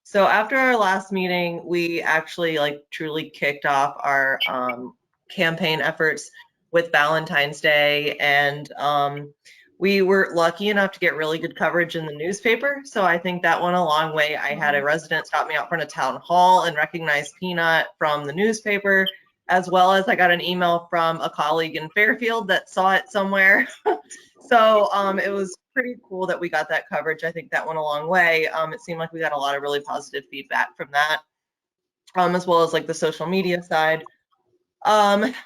Speaker 11: So after our last meeting, we actually truly kicked off our campaign efforts with Valentine's Day, and we were lucky enough to get really good coverage in the newspaper. So I think that went a long way. I had a resident stop me out front of town hall and recognize Peanut from the newspaper, as well as I got an email from a colleague in Fairfield that saw it somewhere. So it was pretty cool that we got that coverage. I think that went a long way. It seemed like we got a lot of really positive feedback from that, as well as the social media side.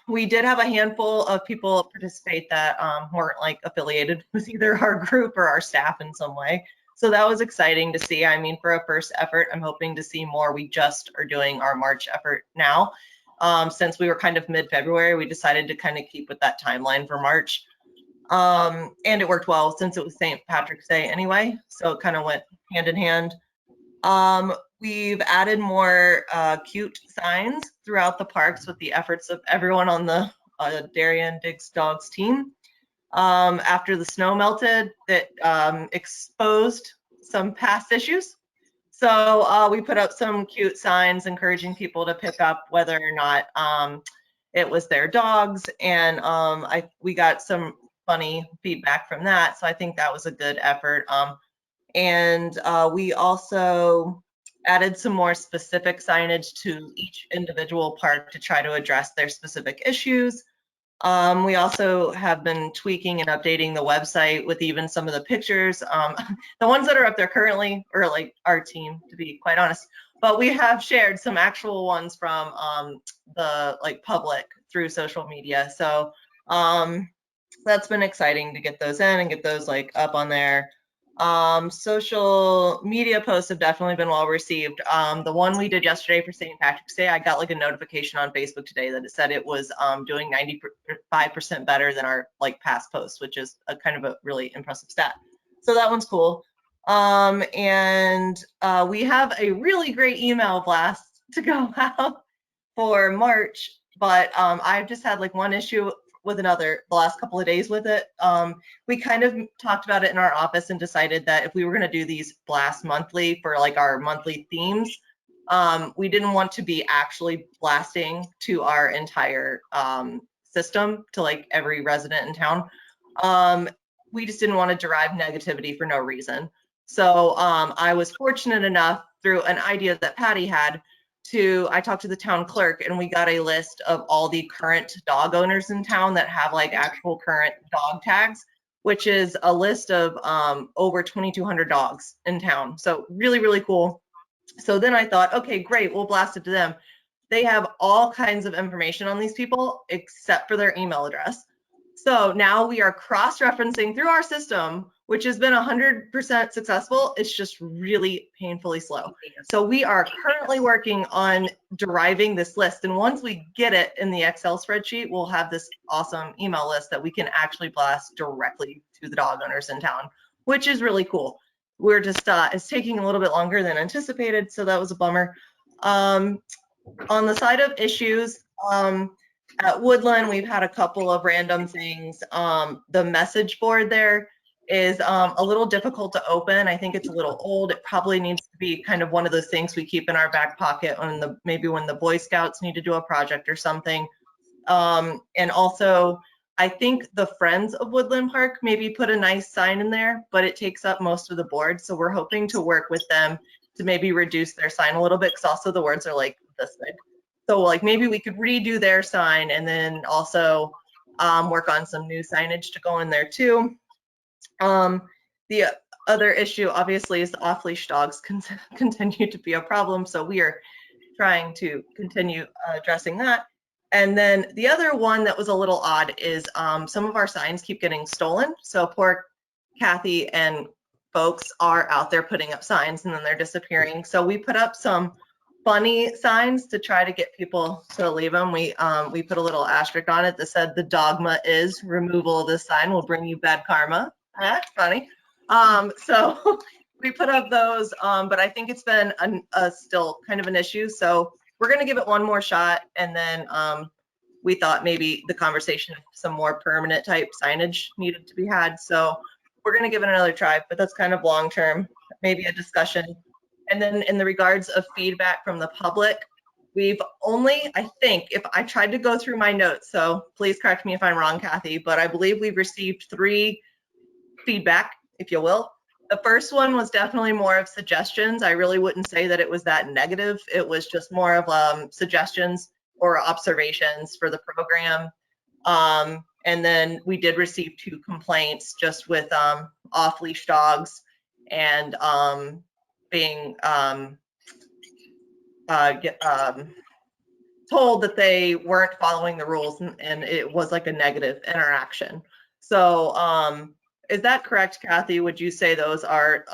Speaker 11: We did have a handful of people participate that weren't affiliated with either our group or our staff in some way. So that was exciting to see. I mean, for a first effort, I'm hoping to see more. We just are doing our March effort now. Since we were kind of mid-February, we decided to kind of keep with that timeline for March. And it worked well since it was St. Patrick's Day anyway. So it kind of went hand in hand. We've added more cute signs throughout the parks with the efforts of everyone on the Darian Digs Dogs team. After the snow melted, that exposed some past issues. So we put up some cute signs encouraging people to pick up whether or not it was their dogs. And we got some funny feedback from that. So I think that was a good effort. And we also added some more specific signage to each individual park to try to address their specific issues. We also have been tweaking and updating the website with even some of the pictures. The ones that are up there currently are our team, to be quite honest, but we have shared some actual ones from the public through social media. So that's been exciting to get those in and get those up on there. Social media posts have definitely been well received. The one we did yesterday for St. Patrick's Day, I got a notification on Facebook today that it said it was doing 95% better than our past posts, which is a kind of a really impressive stat. So that one's cool. And we have a really great email blast to go out for March, but I've just had one issue with the last couple of days with it. We kind of talked about it in our office and decided that if we were going to do these blasts monthly for our monthly themes, we didn't want to be actually blasting to our entire system to every resident in town. We just didn't want to derive negativity for no reason. So I was fortunate enough through an idea that Patty had I talked to the town clerk and we got a list of all the current dog owners in town that have actual current dog tags, which is a list of over 2,200 dogs in town. So really, really cool. So then I thought, okay, great, we'll blast it to them. They have all kinds of information on these people except for their email address. So now we are cross-referencing through our system, which has been 100% successful. It's just really painfully slow. So we are currently working on deriving this list. And once we get it in the Excel spreadsheet, we'll have this awesome email list that we can actually blast directly to the dog owners in town, which is really cool. we're just, it's taking a little bit longer than anticipated, so that was a bummer. On the side of issues, at Woodland, we've had a couple of random things. The message board there is a little difficult to open. I think it's a little old. It probably needs to be kind of one of those things we keep in our back pocket when maybe when the Boy Scouts need to do a project or something. And also, I think the Friends of Woodland Park maybe put a nice sign in there, but it takes up most of the board. So we're hoping to work with them to maybe reduce their sign a little bit, because also the words are like this big. So like maybe we could redo their sign and then also work on some new signage to go in there too. The other issue obviously is the off-leash dogs continue to be a problem. So we are trying to continue addressing that. And then the other one that was a little odd is some of our signs keep getting stolen. So poor Kathy and folks are out there putting up signs and then they're disappearing. So we put up some funny signs to try to get people to leave them. We put a little asterisk on it that said the dogma is removal of this sign will bring you bad karma. Funny. So we put up those, but I think it's been still kind of an issue. So we're going to give it one more shot. And then we thought maybe the conversation of some more permanent type signage needed to be had. So we're going to give it another try, but that's kind of long term, maybe a discussion. And then in the regards of feedback from the public, we've only, I think, if I tried to go through my notes, so please correct me if I'm wrong, Kathy, but I believe we've received 3 feedback, if you will. The first one was definitely more of suggestions. I really wouldn't say that it was that negative. It was just more of suggestions or observations for the program. And then we did receive 2 complaints just with off-leash dogs and being told that they weren't following the rules, and it was like a negative interaction. So is that correct, Kathy? Would you say those are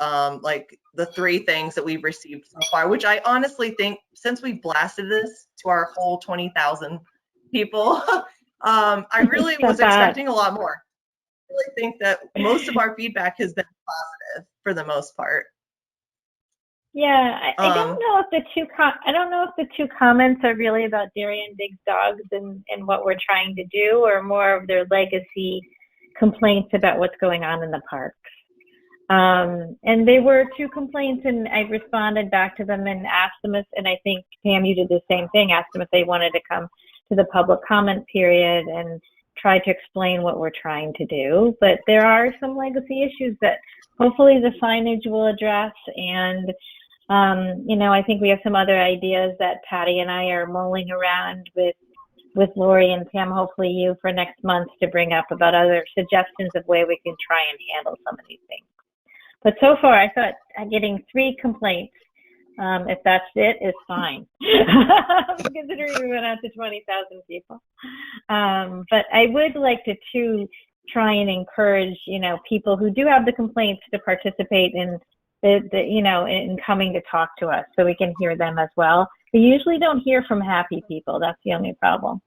Speaker 11: like the 3 things that we've received so far, which I honestly think since we blasted this to our whole 20,000 people, I really was expecting a lot more. I really think that most of our feedback has been positive for the most part.
Speaker 3: Yeah, I don't know if the 2 comments are really about Darian Diggs dogs and what we're trying to do, or more of their legacy complaints about what's going on in the parks. And they were 2 complaints, and I responded back to them and asked them if, and I think Pam, you did the same thing, asked them if they wanted to come to the public comment period and try to explain what we're trying to do. But there are some legacy issues that hopefully the signage will address. And I think we have some other ideas that Patty and I are mulling around with Lori and Pam, hopefully you, for next month to bring up about other suggestions of way we can try and handle some of these things. But so far, I thought getting 3 complaints, if that's it, is fine. Considering we went out to 20,000 people. But I would like to too try and encourage, people who do have the complaints to participate in in coming to talk to us, so we can hear them as well. We usually don't hear from happy people. That's the only problem.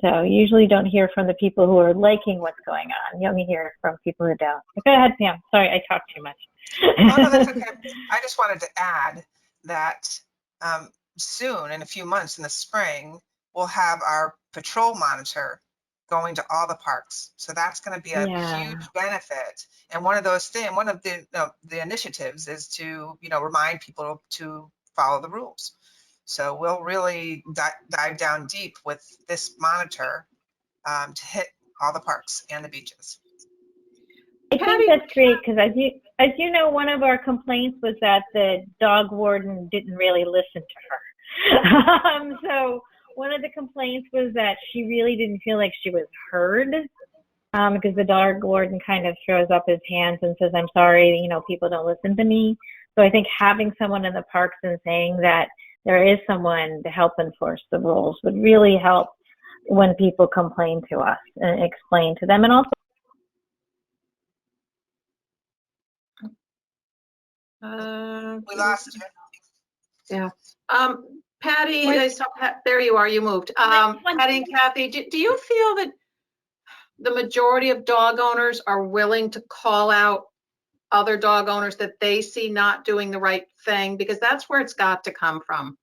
Speaker 3: So you usually don't hear from the people who are liking what's going on. You only hear from people who don't. Go ahead, Pam. Sorry, I talked too much.
Speaker 2: Oh, no, that's okay. I just wanted to add that soon, in a few months in the spring, we'll have our patrol monitor going to all the parks. So that's going to be a huge benefit. And one of the initiatives is to, remind people to follow the rules. So we'll really dive down deep with this monitor to hit all the parks and the beaches.
Speaker 3: I think that's great, because as you know, one of our complaints was that the dog warden didn't really listen to her. So one of the complaints was that she really didn't feel like she was heard, because the dog warden kind of throws up his hands and says, I'm sorry, people don't listen to me. So I think having someone in the parks and saying that there is someone to help enforce the rules would really help when people complain to us and explain to them. And also,
Speaker 2: we lost you.
Speaker 1: Yeah. Patty, there you are, you moved. Patty and Kathy, do you feel that the majority of dog owners are willing to call out other dog owners that they see not doing the right thing? Because that's where it's got to come from.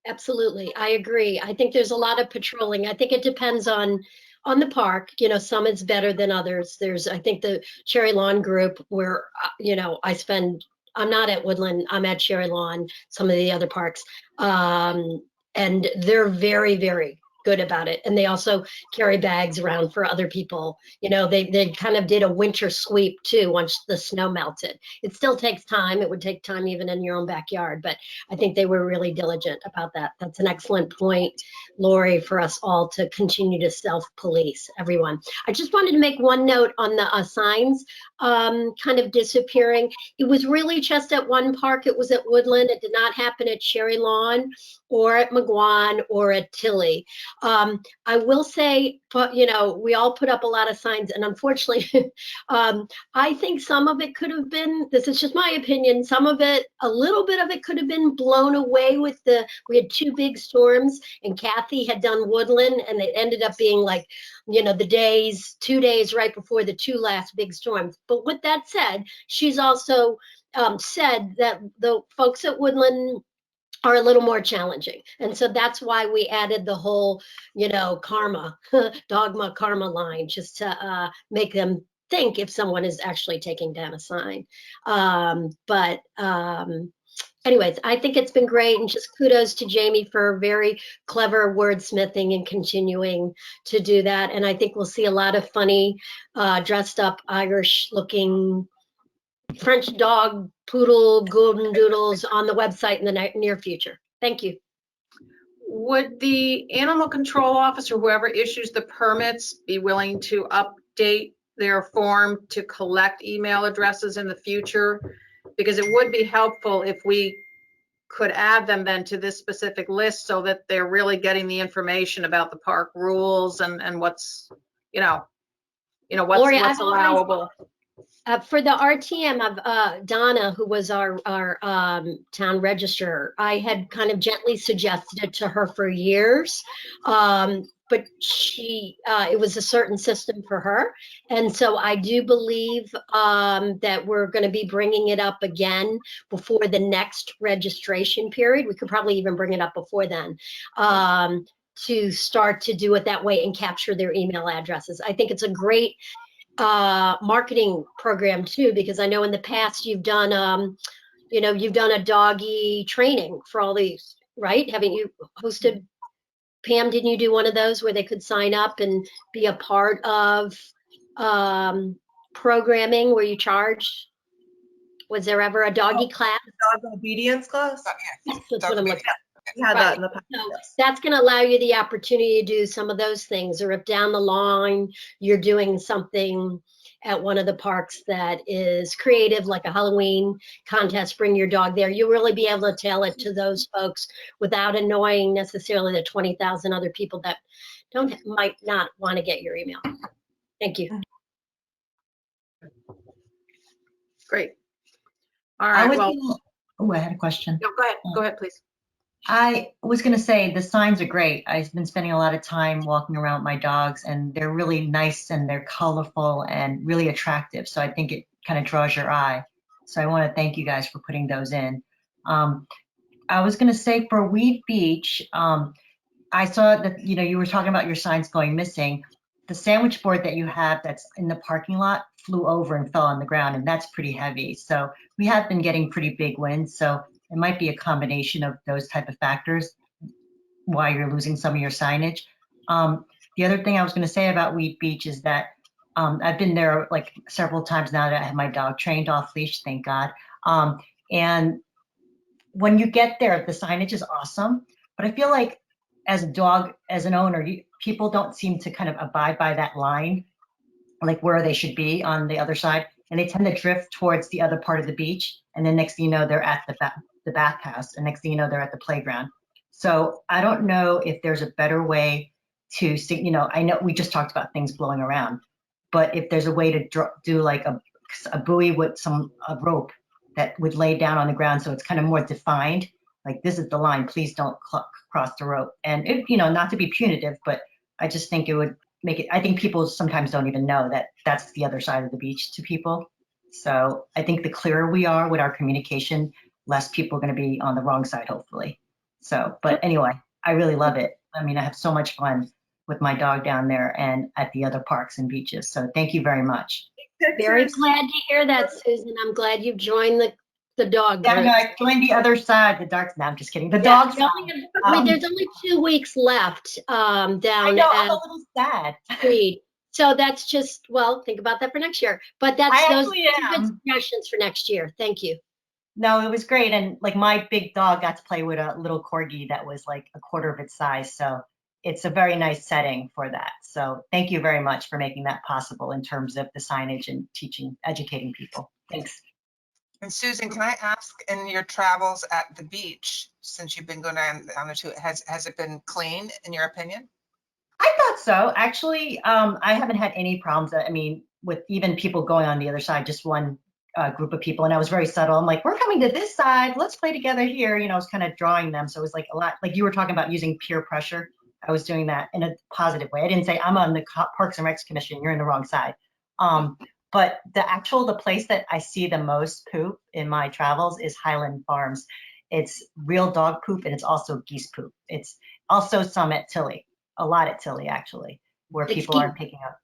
Speaker 12: Absolutely. I agree. I think there's a lot of patrolling. I think it depends on the park. You know, some is better than others. I think the Cherry Lawn group where, you know, I'm not at Woodland, I'm at Cherry Lawn, some of the other parks. And they're very, very good about it. And they also carry bags around for other people. You know, they kind of did a winter sweep too once the snow melted. It still takes time. It would take time even in your own backyard, but I think they were really diligent about that. That's an excellent point, Lori, for us all to continue to self-police, everyone. I just wanted to make one note on the signs kind of disappearing. It was really just at one park. It was at Woodland. It did not happen at Cherry Lawn or at McGuan or at Tilly. I will say, you know, we all put up a lot of signs, and unfortunately, I think some of it could have been, this is just my opinion, some of it, a little bit of it could have been blown away with we had 2 big storms, and Kathy had done Woodland, and it ended up being like, you know, 2 days right before the 2 last big storms. But with that said, she's also said that the folks at Woodland are a little more challenging. And so that's why we added the whole, you know, dogma karma line, just to make them think if someone is actually taking down a sign. Anyways, I think it's been great, and just kudos to Jamie for very clever wordsmithing and continuing to do that. And I think we'll see a lot of funny, dressed up Irish looking French dog, poodle, golden doodles on the website in the near future. Thank you.
Speaker 1: Would the animal control officer, whoever issues the permits, be willing to update their form to collect email addresses in the future? Because it would be helpful if we could add them then to this specific list so that they're really getting the information about the park rules and what's, what's,
Speaker 12: Lori,
Speaker 1: what's allowable.
Speaker 12: For the RTM of Donna, who was our town registrar, I had kind of gently suggested it to her for years, but it was a certain system for her. And so I do believe that we're going to be bringing it up again before the next registration period. We could probably even bring it up before then. To start to do it that way and capture their email addresses. I think it's a great marketing program too, because I know in the past you've done, you've done a doggy training for all these, right? Haven't you hosted, Pam, didn't you do one of those where they could sign up and be a part of programming where you charged? Was there ever a doggy class?
Speaker 11: Dog obedience class?
Speaker 12: Yes, that's what I'm looking at.
Speaker 11: We had that in the past.
Speaker 12: So that's going to allow you the opportunity to do some of those things, or if down the line you're doing something at one of the parks that is creative, like a Halloween contest, bring your dog there, you'll really be able to tell it to those folks without annoying necessarily the 20,000 other people that might not want to get your email. Thank you.
Speaker 1: Great. All right.
Speaker 6: I had a question.
Speaker 1: No, go ahead. Go ahead, please.
Speaker 6: I was going to say the signs are great. I've been spending a lot of time walking around with my dogs, and they're really nice and they're colorful and really attractive. So I think it kind of draws your eye. So I want to thank you guys for putting those in. I was going to say for Weed Beach, I saw that, you were talking about your signs going missing. The sandwich board that you have that's in the parking lot flew over and fell on the ground, and that's pretty heavy. So we have been getting pretty big winds. So it might be a combination of those type of factors why you're losing some of your signage. The other thing I was going to say about Weed Beach is that I've been there like several times now that I have my dog trained off leash, thank God. And when you get there, the signage is awesome. But I feel like as an owner, people don't seem to kind of abide by that line, like where they should be on the other side. And they tend to drift towards the other part of the beach. And then next thing you know, they're at the bathhouse. And next thing you know, they're at the playground. So I don't know if there's a better way to, I know we just talked about things blowing around, but if there's a way to do like a buoy with a rope that would lay down on the ground so it's kind of more defined, like this is the line, please don't cross the rope. And it, not to be punitive, but I just think it would make it, I think people sometimes don't even know that that's the other side of the beach to people. So I think the clearer we are with our communication, less people are going to be on the wrong side, hopefully. So, but anyway, I really love it. I mean, I have so much fun with my dog down there and at the other parks and beaches. So thank you very much.
Speaker 12: Very
Speaker 10: Pictures.
Speaker 12: glad to hear that, Susan. I'm glad you've joined the dog
Speaker 6: Yeah,
Speaker 12: group.
Speaker 6: no, I joined the other side, the dark, no, I'm just kidding. The
Speaker 12: Yeah,
Speaker 6: dog
Speaker 12: we only have- I mean, there's only 2 weeks left
Speaker 6: I
Speaker 12: down
Speaker 6: know, I'm
Speaker 12: at
Speaker 6: a little sad.
Speaker 12: Reed. So that's just, well, think about that for next year. But that's
Speaker 6: I
Speaker 12: those
Speaker 6: actually
Speaker 12: are good
Speaker 6: am.
Speaker 12: suggestions for next year. Thank you.
Speaker 6: No, it was great. And like my big dog got to play with a little corgi that was like a quarter of its size. So it's a very nice setting for that. So thank you very much for making that possible in terms of the signage and teaching, educating people. Thanks.
Speaker 2: And Susan, can I ask, in your travels at the beach, since you've been going down on the two, has it been clean in your opinion?
Speaker 6: I thought so. Actually, I haven't had any problems. I mean, with even people going on the other side, just one group of people, and I was very subtle. I'm like, we're coming to this side. Let's play together here. You know, I was kind of drawing them. So it was like a lot, like you were talking about using peer pressure. I was doing that in a positive way. I didn't say I'm on the Parks and Recs Commission. You're in the wrong side. But the place that I see the most poop in my travels is Highland Farms. It's real dog poop and it's also geese poop. It's also some at Tilly. A lot at Tilly, actually, where
Speaker 12: It's
Speaker 6: people
Speaker 12: geese.
Speaker 6: aren't picking up.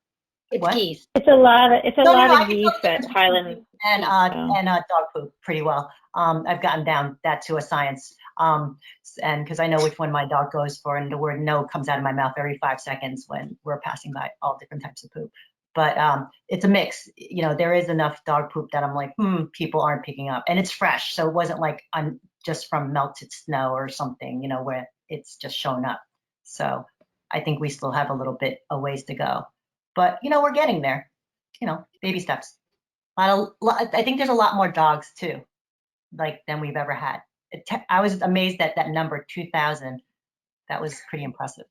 Speaker 12: It's
Speaker 6: What?
Speaker 12: geese.
Speaker 3: It's a lot of
Speaker 6: No, I
Speaker 3: of
Speaker 6: can
Speaker 3: geese
Speaker 6: tell
Speaker 3: at
Speaker 6: the
Speaker 3: Highland.
Speaker 6: and
Speaker 3: Oh.
Speaker 6: dog poop pretty well. I've gotten down that to a science. And because I know which one my dog goes for, and the word no comes out of my mouth every 5 seconds when we're passing by all different types of poop. But it's a mix. You know, there is enough dog poop that I'm like, people aren't picking up, and it's fresh, so it wasn't like I'm just from melted snow or something, you know, where it's just shown up. So I think we still have a little bit a ways to go, but you know, we're getting there. You know, baby steps. I think there's a lot more dogs too, like than we've ever had. I was amazed at that number, 2,000. That was pretty impressive,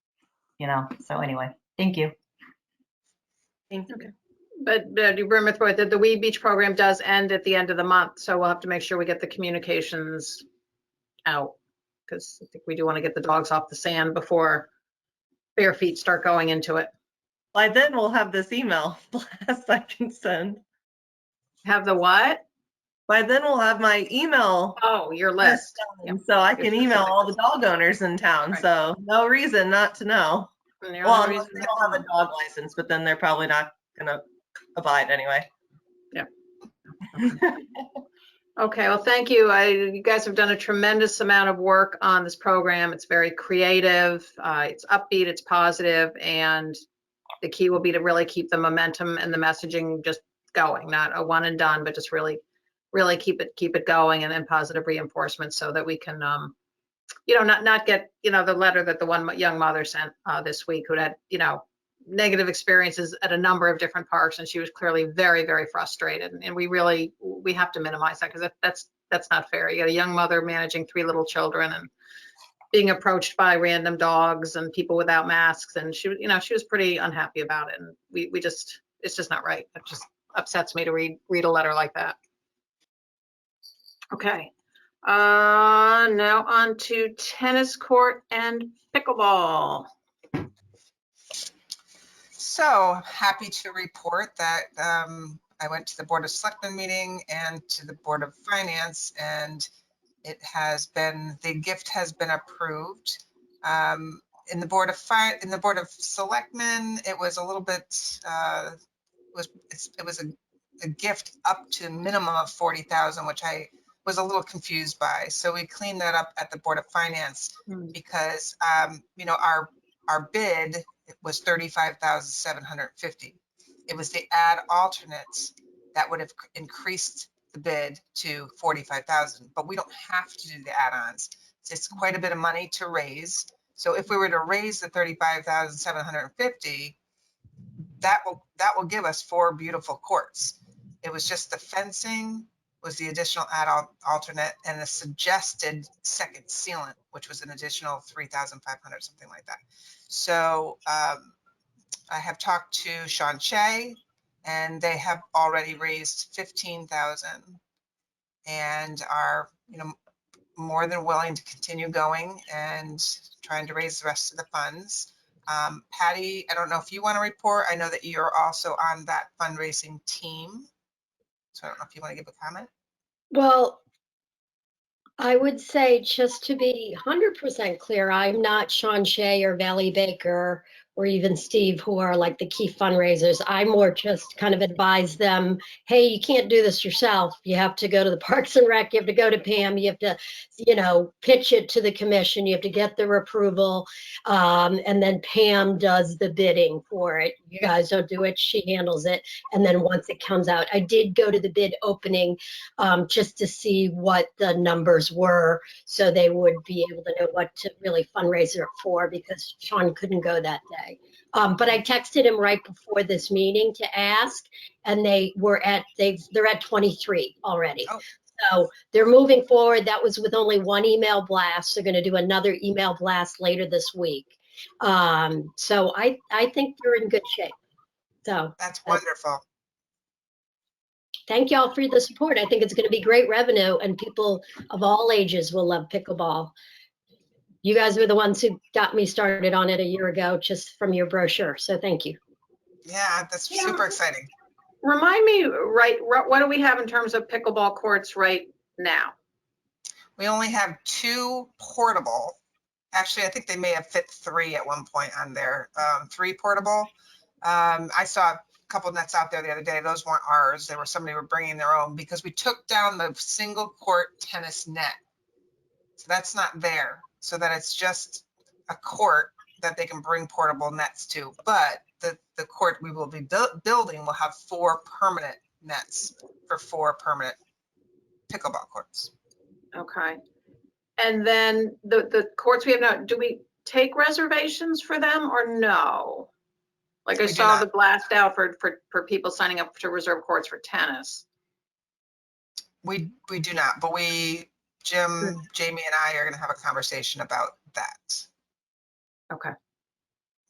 Speaker 6: you know. So anyway, thank you.
Speaker 11: Thank you.
Speaker 1: But you remember that the Weed Beach program does end at the end of the month, so we'll have to make sure we get the communications out, because I think we do want to get the dogs off the sand before bare feet start going into it.
Speaker 11: By then we'll have this email blast I can send.
Speaker 1: Have the what?
Speaker 11: By then we'll have my email.
Speaker 1: Oh, your list.
Speaker 11: Yep. So I can email all the dog owners in town.
Speaker 1: Right.
Speaker 11: So no reason not to know. Well, unless they don't have a dog license, but then they're probably not gonna abide anyway.
Speaker 1: Yeah. Okay, well, thank you. You guys have done a tremendous amount of work on this program. It's very creative, it's upbeat, it's positive, and the key will be to really keep the momentum and the messaging just going, not a one and done, but just really keep it going, and then positive reinforcement, so that we can, you know, not get, you know, the letter that the one young mother sent this week, who had, you know, negative experiences at a number of different parks, and she was clearly very, very frustrated. And we have to minimize that, because that's not fair. You got a young mother managing 3 little children and being approached by random dogs and people without masks, and she, you know, she was pretty unhappy about it. And it's just not right. It just upsets me to read a letter like that. Okay. Now on to tennis court and pickleball.
Speaker 2: So happy to report that I went to the Board of Selectmen meeting and to the Board of Finance, and the gift has been approved. In the Board of Selectmen, it was a little bit, it was a gift up to a minimum of 40,000, which I was a little confused by. So we cleaned that up at the Board of Finance, because you know, our bid was 35,750. It was the add alternates that would have increased the bid to 45,000, but we don't have to do the add-ons. It's quite a bit of money to raise. So if we were to raise the 35,750, that will give us 4 beautiful courts. It was just the fencing was the additional add alternate, and the suggested second sealant, which was an additional 3,500, something like that. So I have talked to Sean Shea, and they have already raised 15,000 and are, you know, more than willing to continue going and trying to raise the rest of the funds. Patty, I don't know if you want to report. I know that you're also on that fundraising team. So I don't know if you want to give a comment.
Speaker 12: Well, I would say, just to be 100% clear, I'm not Sean Shea or Valley Baker or even Steve, who are like the key fundraisers. I more just kind of advise them, hey, you can't do this yourself. You have to go to the Parks and Rec, you have to go to Pam, you have to, pitch it to the commission, you have to get their approval, and then Pam does the bidding for it. You guys don't do it, she handles it. And then once it comes out, I did go to the bid opening just to see what the numbers were, so they would be able to know what to really fundraise it for, because Sean couldn't go that day. But I texted him right before this meeting to ask, and they're at 23 already.
Speaker 2: Oh.
Speaker 12: So they're moving forward. That was with only one email blast. They're going to do another email blast later this week. So I think they're in good shape. So
Speaker 2: That's wonderful.
Speaker 12: thank y'all for the support. I think it's going to be great revenue, and people of all ages will love pickleball. You guys were the ones who got me started on it a year ago, just from your brochure. So thank you.
Speaker 2: Yeah, that's super exciting.
Speaker 1: Remind me, what do we have in terms of pickleball courts right now?
Speaker 2: We only have 2 portable. Actually, I think they may have fit 3 at one point on there. 3 portable. I saw a couple nets out there the other day. Those weren't ours. They were somebody were bringing their own, because we took down the single court tennis net. So that's not there. So that it's just a court that they can bring portable nets to. But the court we will be building will have 4 permanent nets for 4 permanent pickleball courts.
Speaker 1: Okay. And then the courts we have now, do we take reservations for them or no? Like I
Speaker 2: We do
Speaker 1: saw
Speaker 2: not.
Speaker 1: the blast out for people signing up to reserve courts for tennis.
Speaker 2: We do not, but Jim, Jamie, and I are going to have a conversation about that.
Speaker 1: Okay.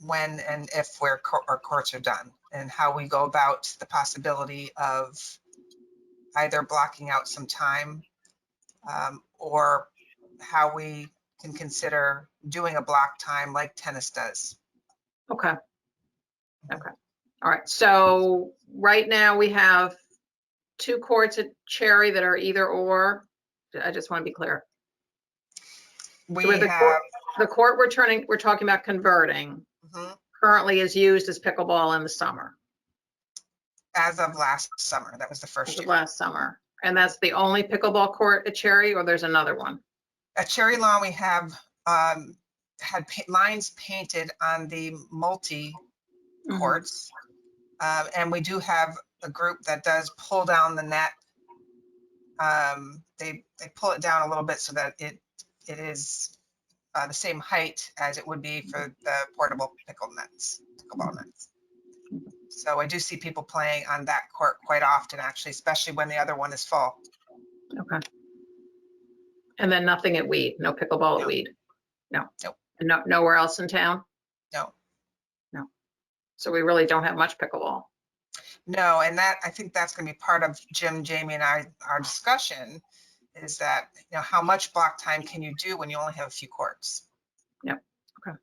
Speaker 2: When and if our courts are done, and how we go about the possibility of either blocking out some time, or how we can consider doing a block time like tennis does.
Speaker 1: Okay. Okay. All right. So right now we have 2 courts at Cherry that are either or. I just want to be clear.
Speaker 2: We
Speaker 1: So
Speaker 2: have
Speaker 1: the court we're talking about converting currently is used as pickleball in the summer.
Speaker 2: As of last summer, that was the first year.
Speaker 1: Last summer. And that's the only pickleball court at Cherry, or there's another one?
Speaker 2: At Cherry Lawn, we have had lines painted on the multi courts. And we do have a group that does pull down the net. They pull it down a little bit so that it is the same height as it would be for the portable pickleball nets. So I do see people playing on that court quite often, actually, especially when the other one is full.
Speaker 1: Okay. And then nothing at Weed, no pickleball at Weed? No.
Speaker 2: Nope.
Speaker 1: And nowhere else in town?
Speaker 2: No.
Speaker 1: No. So we really don't have much pickleball.
Speaker 2: No, and I think that's going to be part of Jim, Jamie, and our discussion, is that, how much block time can you do when you only have a few courts?
Speaker 1: Yep. Okay.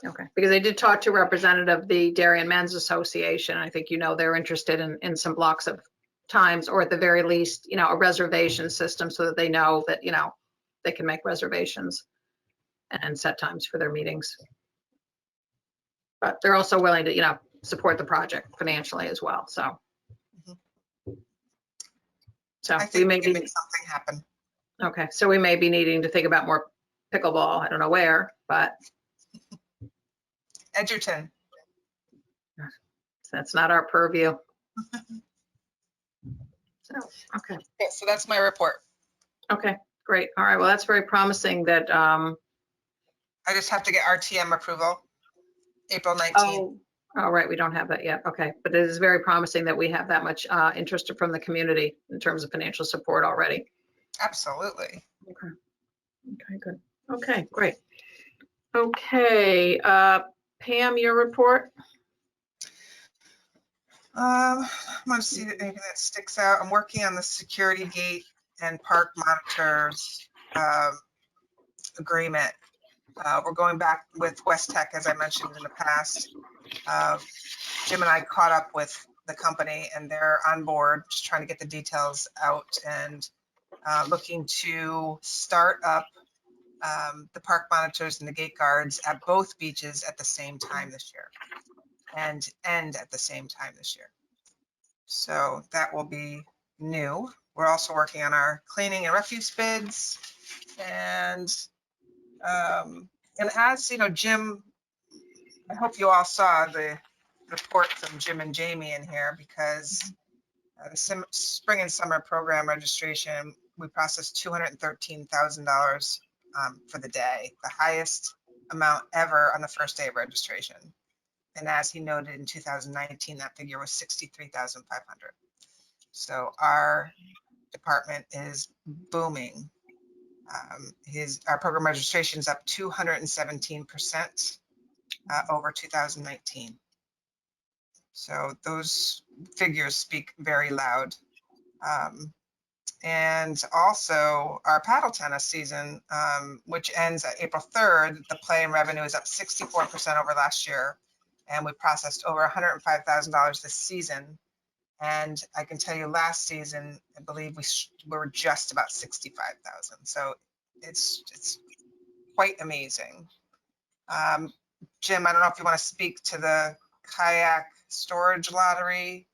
Speaker 1: Okay, because I did talk to a representative of the Darian Men's Association. I think they're interested in some blocks of times, or at the very least, a reservation system, so that they know that they can make reservations and set times for their meetings. But they're also willing to support the project financially as well. So,
Speaker 2: I think we can make something happen.
Speaker 1: Okay, so we may be needing to think about more pickleball. I don't know where, but
Speaker 2: Edgerton.
Speaker 1: That's not our purview. So, okay.
Speaker 2: Yeah, so that's my report.
Speaker 1: Okay, great. All right, well, that's very promising that,
Speaker 2: I just have to get RTM approval, April 19th.
Speaker 1: Oh, right, we don't have that yet. Okay, but it is very promising that we have that much interest from the community in terms of financial support already.
Speaker 2: Absolutely.
Speaker 1: Okay. Okay, good. Okay, great. Okay, Pam, your report?
Speaker 2: I want to see anything that sticks out. I'm working on the security gate and park monitors agreement. We're going back with West Tech, as I mentioned in the past. Jim and I caught up with the company, and they're on board, just trying to get the details out and looking to start up the park monitors and the gate guards at both beaches at the same time this year, and end at the same time this year. So that will be new. We're also working on our cleaning and refuse bids, and as you know, Jim, I hope you all saw the report from Jim and Jamie in here, because the spring and summer program registration, we processed $213,000 for the day, the highest amount ever on the first day of registration. And as he noted, in 2019, that figure was 63,500. So our department is booming. Our program registration is up 217% over 2019. So those figures speak very loud. And also our paddle tennis season, which ends at April 3rd, the play and revenue is up 64% over last year. And we processed over $105,000 this season. And I can tell you last season, I believe we were just about 65,000. So it's quite amazing. Jim, I don't know if you want to speak to the kayak storage lottery.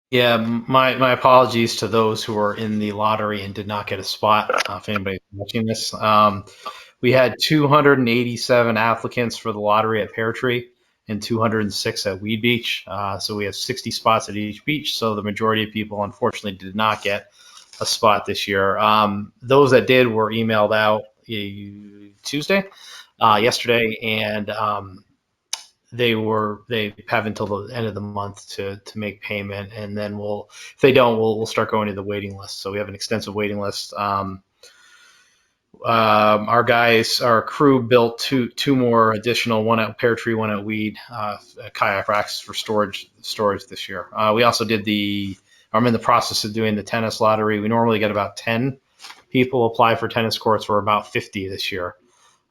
Speaker 5: Yeah, my apologies to those who are in the lottery and did not get a spot. If anybody's watching this, we had 287 applicants for the lottery at Pear Tree and 206 at Weed Beach. So we have 60 spots at each beach. So the majority of people, unfortunately, did not get a spot this year. Those that did were emailed out yesterday, and they have until the end of the month to make payment, and then if they don't, we'll start going to the waiting list. So we have an extensive waiting list. Our crew built two more additional, one at Pear Tree, one at Weed, kayak racks for storage this year. We also did I'm in the process of doing the tennis lottery. We normally get about 10 people apply for tennis courts. We're about 50 this year.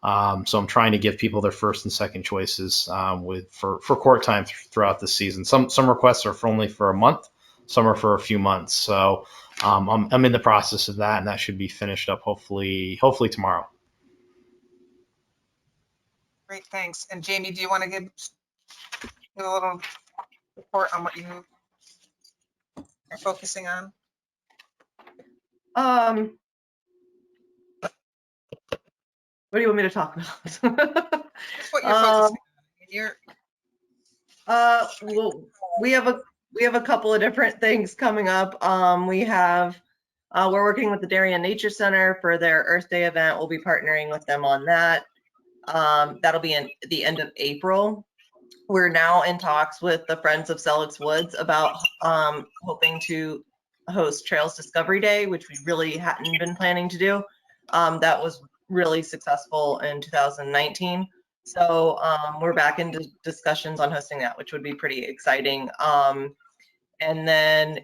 Speaker 5: So I'm trying to give people their first and second choices for court time throughout the season. Some requests are only for a month, some are for a few months. So I'm in the process of that, and that should be finished up hopefully tomorrow.
Speaker 2: Great, thanks. And Jamie, do you want to give a little report on what you are focusing on?
Speaker 11: What do you want me to talk about?
Speaker 2: Just what you're focusing on.
Speaker 11: Well, we have a couple of different things coming up. We're working with the Darian Nature Center for their Earth Day event. We'll be partnering with them on that. That'll be in the end of April. We're now in talks with the Friends of Selleck's Woods about hoping to host Trails Discovery Day, which we really hadn't been planning to do. That was really successful in 2019. So we're back into discussions on hosting that, which would be pretty exciting. And then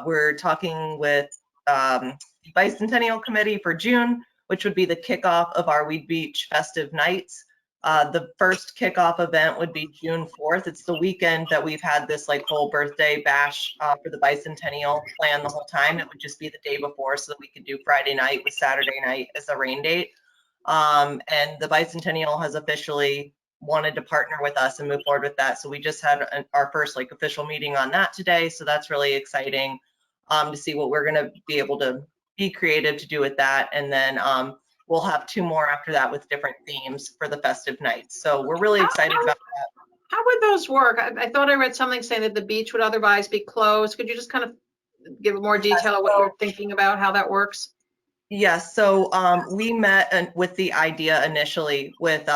Speaker 11: we're talking with the Bicentennial Committee for June, which would be the kickoff of our Weed Beach festive nights. The first kickoff event would be June 4th. It's the weekend that we've had this whole birthday bash for the Bicentennial planned the whole time. It would just be the day before so that we could do Friday night with Saturday night as a rain date. And the Bicentennial has officially wanted to partner with us and move forward with that. So we just had our first official meeting on that today. So that's really exciting to see what we're going to be able to be creative to do with that. And then we'll have two more after that with different themes for the festive nights. So we're really excited about that.
Speaker 1: How would those work? I thought I read something saying that the beach would otherwise be closed. Could you just kind of give more detail of what you're thinking about how that works?
Speaker 11: Yes. So we met with the idea initially with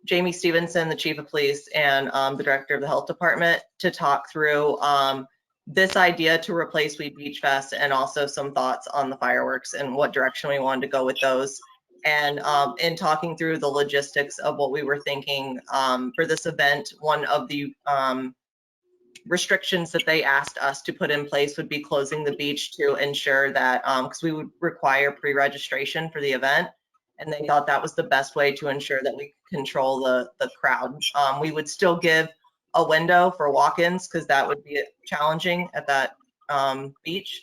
Speaker 11: Jamie Stevenson, the chief of police, and the director of the health department to talk through this idea to replace Weed Beach Fest, and also some thoughts on the fireworks and what direction we wanted to go with those. And in talking through the logistics of what we were thinking for this event, one of the restrictions that they asked us to put in place would be closing the beach to ensure that, because we would require pre-registration for the event. and they thought that was the best way to ensure that we could control the crowd. We would still give a window for walk-ins because that would be challenging at that beach,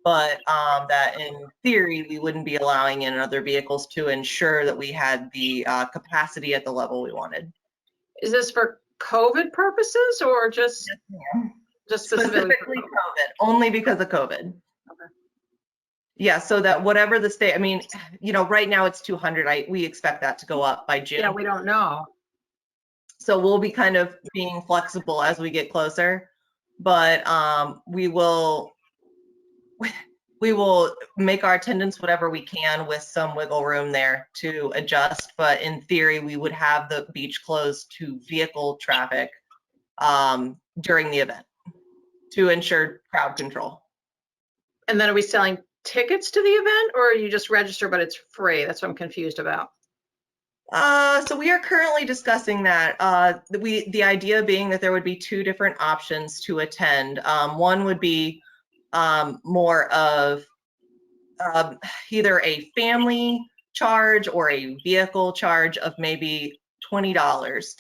Speaker 11: but that in theory we wouldn't be allowing in other vehicles to ensure that we had the capacity at the level we wanted.
Speaker 1: Is this for COVID purposes or just specifically for
Speaker 11: Specifically COVID, only because of COVID.
Speaker 1: Okay.
Speaker 11: Yeah, so that whatever the state, I mean, you know, right now it's 200. We expect that to go up by June.
Speaker 1: Yeah, we don't know.
Speaker 11: So we'll be kind of being flexible as we get closer, but we will make our attendance whatever we can with some wiggle room there to adjust. But in theory, we would have the beach closed to vehicle traffic during the event to ensure crowd control.
Speaker 1: And then are we selling tickets to the event, or you just register but it's free? That's what I'm confused about.
Speaker 11: So we are currently discussing that. The idea being that there would be two different options to attend. One would be more of either a family charge or a vehicle charge of maybe $20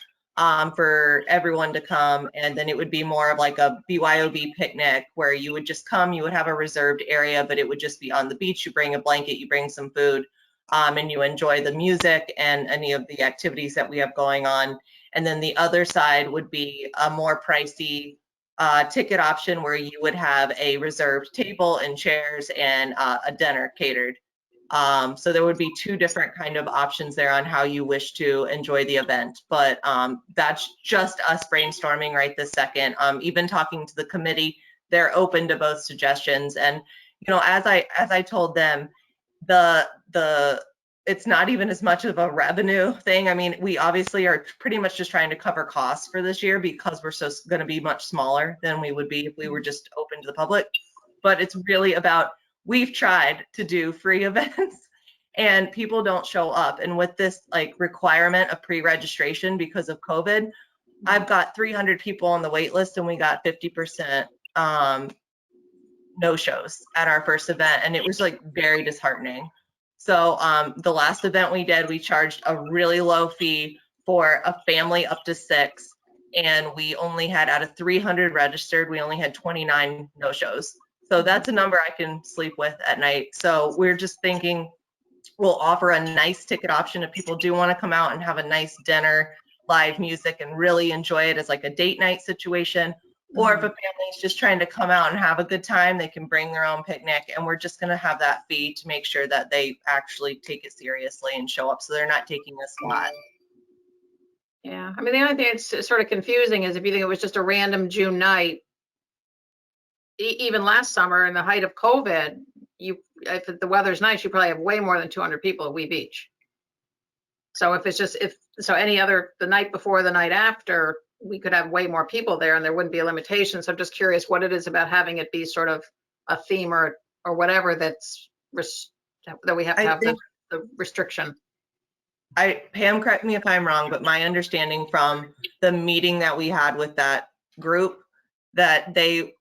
Speaker 11: for everyone to come, and then it would be more of like a BYOB picnic where you would just come, you would have a reserved area, but it would just be on the beach. You bring a blanket, you bring some food, and you enjoy the music and any of the activities that we have going on. And then the other side would be a more pricey ticket option where you would have a reserved table and chairs and a dinner catered. So there would be two different kind of options there on how you wish to enjoy the event. But that's just us brainstorming right this second. Even talking to the committee, they're open to both suggestions. And you know, as I told them, it's not even as much of a revenue thing. I mean, we obviously are pretty much just trying to cover costs for this year because we're going to be much smaller than we would be if we were just open to the public. But it's really about, we've tried to do free events and people don't show up. And with this like requirement of pre-registration because of COVID, I've got 300 people on the wait list and we got 50% no-shows at our first event, and it was like very disheartening. So the last event we did, we charged a really low fee for a family up to 6, and we only had, out of 300 registered, we only had 29 no-shows. So that's a number I can sleep with at night. So we're just thinking we'll offer a nice ticket option if people do want to come out and have a nice dinner, live music, and really enjoy it as like a date night situation. Or if a family's just trying to come out and have a good time, they can bring their own picnic, and we're just going to have that fee to make sure that they actually take it seriously and show up so they're not taking a slot.
Speaker 1: Yeah, I mean, the only thing that's sort of confusing is if you think it was just a random June night, even last summer in the height of COVID, if the weather's nice, you probably have way more than 200 people at Wee Beach. So if it's just, the night before, the night after, we could have way more people there and there wouldn't be a limitation. So I'm just curious what it is about having it be sort of a theme or whatever that we have to have the restriction.
Speaker 11: Pam, correct me if I'm wrong, but my understanding from the meeting that we had with that group, that they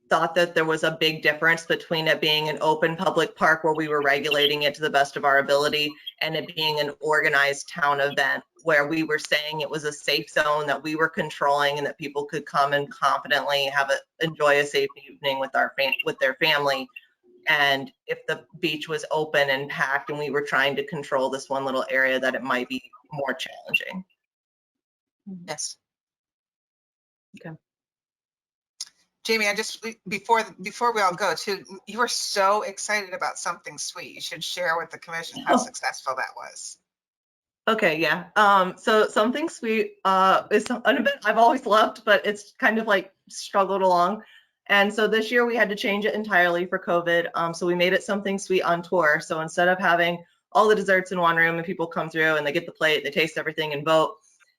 Speaker 11: thought that there was a big difference between it being an open public park where we were regulating it to the best of our ability and it being an organized town event where we were saying it was a safe zone that we were controlling and that people could come and confidently enjoy a safe evening with their family. And if the beach was open and packed and we were trying to control this one little area, that it might be more challenging.
Speaker 2: Yes.
Speaker 1: Okay.
Speaker 2: Jamie, I just, before we all go too, you were so excited about something sweet. You should share with the commission how successful that was.
Speaker 11: Okay, yeah. So something sweet is an event I've always loved, but it's kind of like struggled along. And so this year we had to change it entirely for COVID. So we made it something sweet on tour. So instead of having all the desserts in one room and people come through and they get the plate, they taste everything and vote,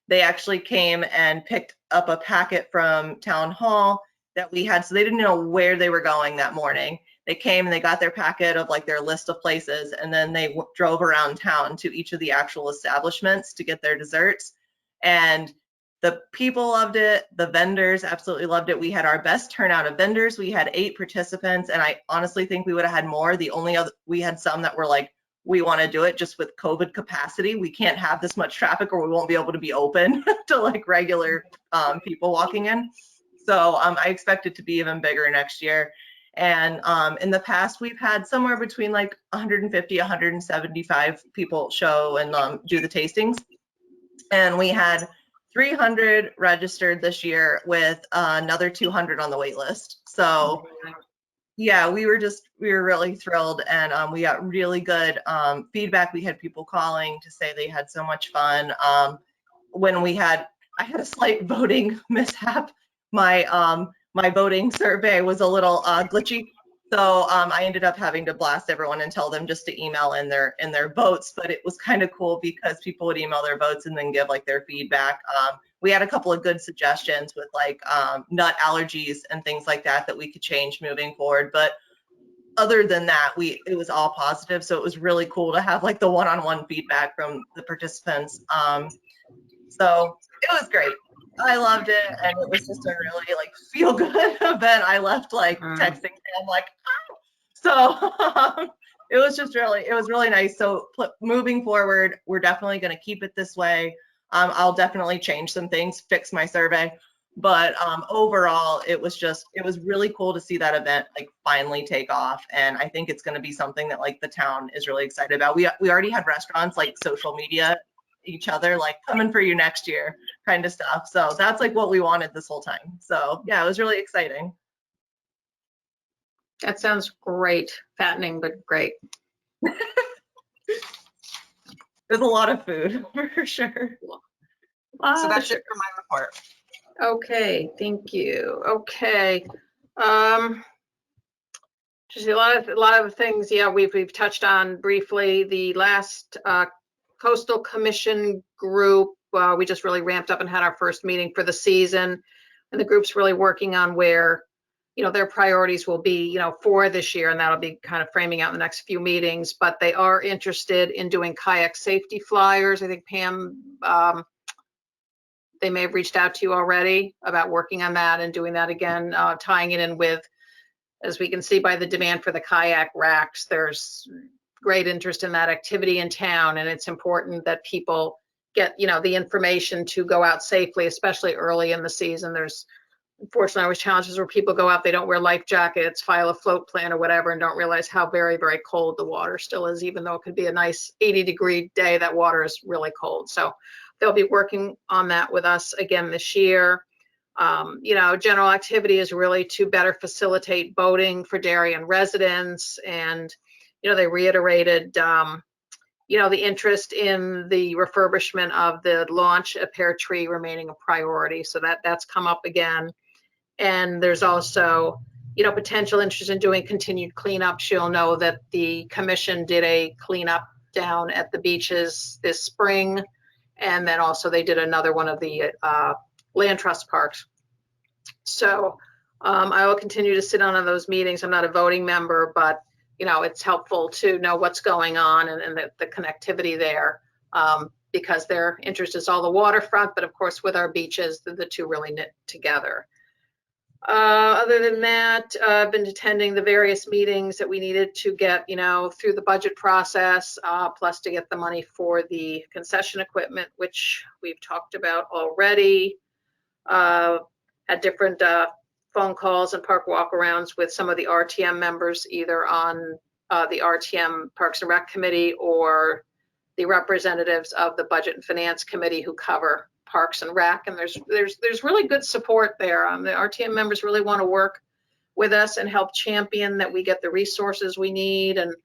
Speaker 11: they actually came and picked up a packet from town hall that we had. So they didn't know where they were going that morning. They came and they got their packet of like their list of places, and then they drove around town to each of the actual establishments to get their desserts. And the people loved it. The vendors absolutely loved it. We had our best turnout of vendors. We had 8 participants, and I honestly think we would have had more. The only other, we had some that were like we want to do it. Just with COVID capacity, we can't have this much traffic or we won't be able to be open to like regular people walking in. So I expect it to be even bigger next year. And in the past, we've had somewhere between like 150, 175 people show and do the tastings. And we had 300 registered this year with another 200 on the wait list. So yeah, we were really thrilled, and we got really good feedback. We had people calling to say they had so much fun. When I had a slight voting mishap. My voting survey was a little glitchy, so I ended up having to blast everyone and tell them just to email in their votes. But it was kind of cool because people would email their votes and then give like their feedback. We had a couple of good suggestions with like nut allergies and things like that we could change moving forward. But other than that, it was all positive. So it was really cool to have like the one-on-one feedback from the participants. So it was great. I loved it, and it was just a really like feel good event. I left like texting him like, oh. So it was really nice. So moving forward, we're definitely going to keep it this way. I'll definitely change some things, fix my survey, but overall, it was really cool to see that event like finally take off, and I think it's going to be something that like the town is really excited about. We already had restaurants like social media each other like coming for you next year kind of stuff. So that's like what we wanted this whole time. So yeah, it was really exciting.
Speaker 1: That sounds great. Fattening, but great.
Speaker 11: There's a lot of food for sure.
Speaker 2: So that's it for my report.
Speaker 1: Okay, thank you. Okay. Just a lot of things, yeah, we've touched on briefly. The last Coastal Commission group, we just really ramped up and had our first meeting for the season, and the group's really working on where, their priorities will be, for this year, and that'll be kind of framing out in the next few meetings. But they are interested in doing kayak safety flyers. I think Pam, they may have reached out to you already about working on that and doing that again, tying it in with, as we can see by the demand for the kayak racks, there's great interest in that activity in town, and it's important that people get the information to go out safely, especially early in the season. There's unfortunately always challenges where people go out, they don't wear life jackets, file a float plan or whatever, and don't realize how very, very cold the water still is. Even though it could be a nice 80-degree day, that water is really cold. So they'll be working on that with us again this year. General activity is really to better facilitate boating for Darian residents, and they reiterated, the interest in the refurbishment of the launch at Pear Tree remaining a priority. So that's come up again. And there's also, potential interest in doing continued cleanups. You'll know that the commission did a cleanup down at the beaches this spring. And then also they did another one of the land trust parks. So I will continue to sit on those meetings. I'm not a voting member, but it's helpful to know what's going on and the connectivity there, because their interest is all the waterfront, but of course with our beaches, the two really knit together. Other than that, I've been attending the various meetings that we needed to get, through the budget process, plus to get the money for the concession equipment, which we've talked about already. Had different phone calls and park walkarounds with some of the RTM members, either on the RTM Parks and Rec Committee or the representatives of the Budget and Finance Committee who cover Parks and Rec. And there's really good support there. The RTM members really want to work with us and help champion that we get the resources we need. And,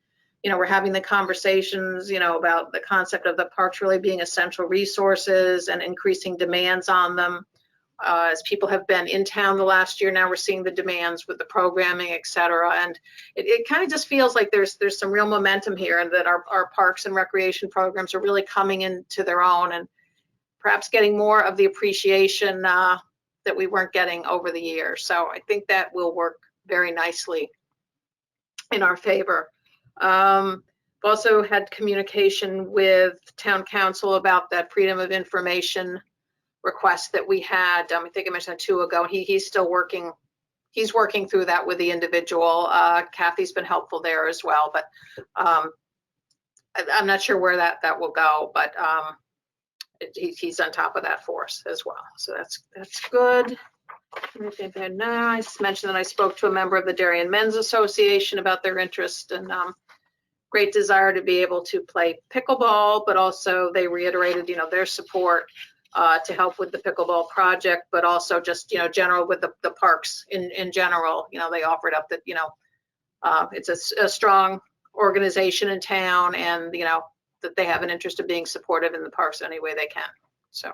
Speaker 1: we're having the conversations, about the concept of the parks really being essential resources and increasing demands on them. As people have been in town the last year, now we're seeing the demands with the programming, et cetera. And it kind of just feels like there's some real momentum here, and that our parks and recreation programs are really coming into their own, and perhaps getting more of the appreciation that we weren't getting over the years. So I think that will work very nicely in our favor. Also had communication with town council about that freedom of information request that we had. I think I mentioned 2 ago. He's still working. He's working through that with the individual. Kathy's been helpful there as well. But I'm not sure where that will go, but he's on top of that for us as well. So that's good. Now, I just mentioned that I spoke to a member of the Darian Men's Association about their interest and great desire to be able to play pickleball, but also they reiterated, their support to help with the pickleball project, but also just, general with the parks in general. They offered up that, it's a strong organization in town, and, that they have an interest in being supportive in the parks any way they can. So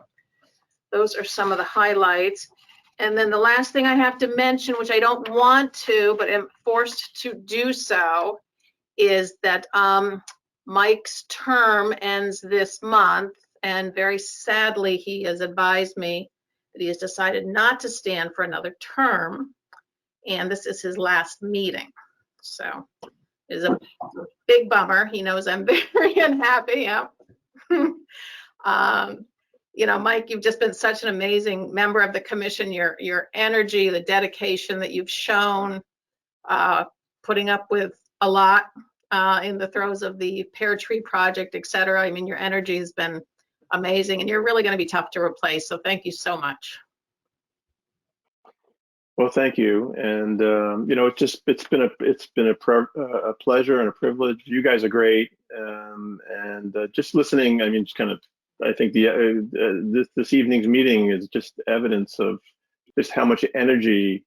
Speaker 1: those are some of the highlights. And then the last thing I have to mention, which I don't want to, but am forced to do so, is that Mike's term ends this month, and very sadly, he has advised me that he has decided not to stand for another term, and this is his last meeting. So it is a big bummer. He knows I'm very unhappy. Yeah. Mike, you've just been such an amazing member of the commission. Your energy, the dedication that you've shown, putting up with a lot in the throes of the pear tree project, et cetera. I mean, your energy has been amazing, and you're really going to be tough to replace. So thank you so much.
Speaker 8: Well, thank you. And it's been a pleasure and a privilege. You guys are great. And just listening, I mean, just kind of, I think this evening's meeting is just evidence of just how much energy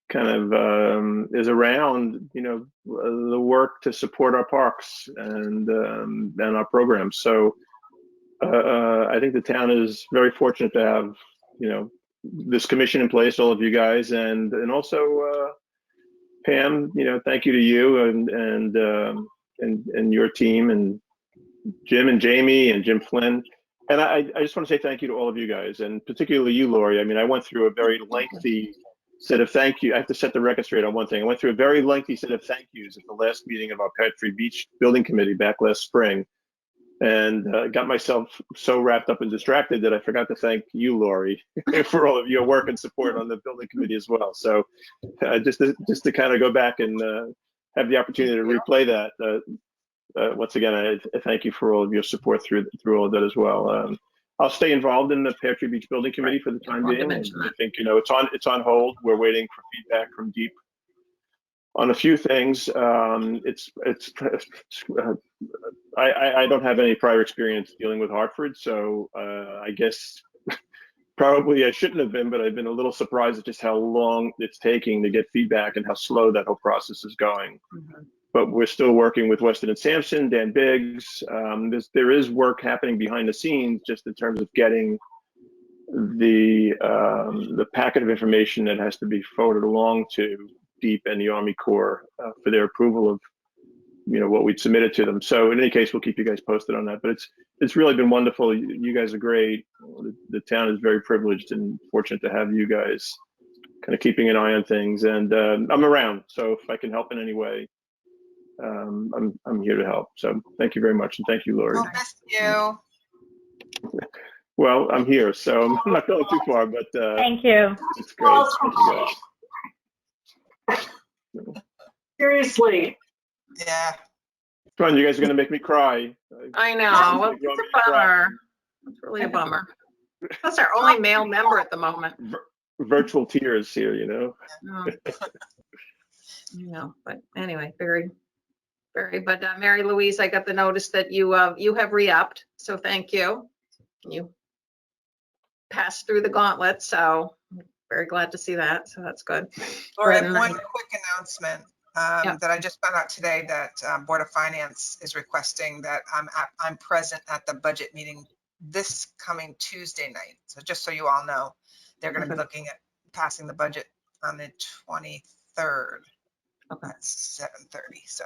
Speaker 8: kind of is around, the work to support our parks and our programs. So I think the town is very fortunate to have, this commission in place, all of you guys, and also Pam. Thank you to you and your team, and Jim and Jamie and Jim Flynn. And I just want to say thank you to all of you guys, and particularly you, Lori. I mean, I went through a very lengthy set of thank you. I have to set the record straight on one thing. I went through a very lengthy set of thank yous at the last meeting of our Pear-Tree Beach Building Committee back last spring, and got myself so wrapped up and distracted that I forgot to thank you, Lori, for all of your work and support on the building committee as well. So just to kind of go back and have the opportunity to replay that. Once again, I thank you for all of your support through all of that as well. I'll stay involved in the Pear-Tree Beach Building Committee for the time being. And I think it's on hold. We're waiting for feedback from Deep on a few things. I don't have any prior experience dealing with Hartford, so I guess probably I shouldn't have been, but I've been a little surprised at just how long it's taking to get feedback and how slow that whole process is going. Mm-hmm. But we're still working with Weston and Sampson, Dan Biggs. There is work happening behind the scenes, just in terms of getting the packet of information that has to be forwarded along to Deep and the Army Corps for their approval of what we'd submitted to them. So in any case, we'll keep you guys posted on that. But it's really been wonderful. You guys are great. The town is very privileged and fortunate to have you guys kind of keeping an eye on things. And I'm around, so if I can help in any way, I'm here to help. So thank you very much, and thank you, Lori.
Speaker 2: Well, thank you.
Speaker 8: Well, I'm here, so I'm not going too far, but
Speaker 3: thank you.
Speaker 8: It's great. Thank you guys.
Speaker 10: Seriously.
Speaker 2: Yeah.
Speaker 8: Come on, you guys are going to make me cry.
Speaker 1: I know. Well, it's a bummer. It's really a bummer. That's our only male member at the moment.
Speaker 8: Virtual tears here,
Speaker 1: But anyway, very. But Mary Louise, I got the notice that you have re-upped, so thank you. You passed through the gauntlet, so I'm very glad to see that. So that's good.
Speaker 2: Laura, one quick announcement that I just found out today, that Board of Finance is requesting that I'm present at the budget meeting this coming Tuesday night. So just so you all know, they're going to be looking at passing the budget on the 23rd.
Speaker 1: Okay.
Speaker 2: At 7:30. So.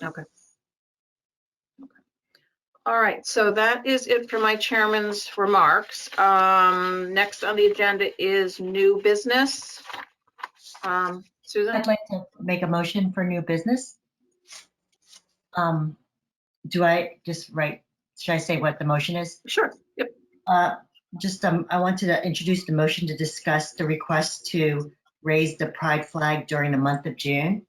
Speaker 1: Okay. All right, so that is it for my chairman's remarks. Next on the agenda is new business. Susan?
Speaker 6: I'd like to make a motion for new business. Do I just write, should I say what the motion is?
Speaker 1: Sure, yep.
Speaker 6: I wanted to introduce the motion to discuss the request to raise the pride flag during the month of June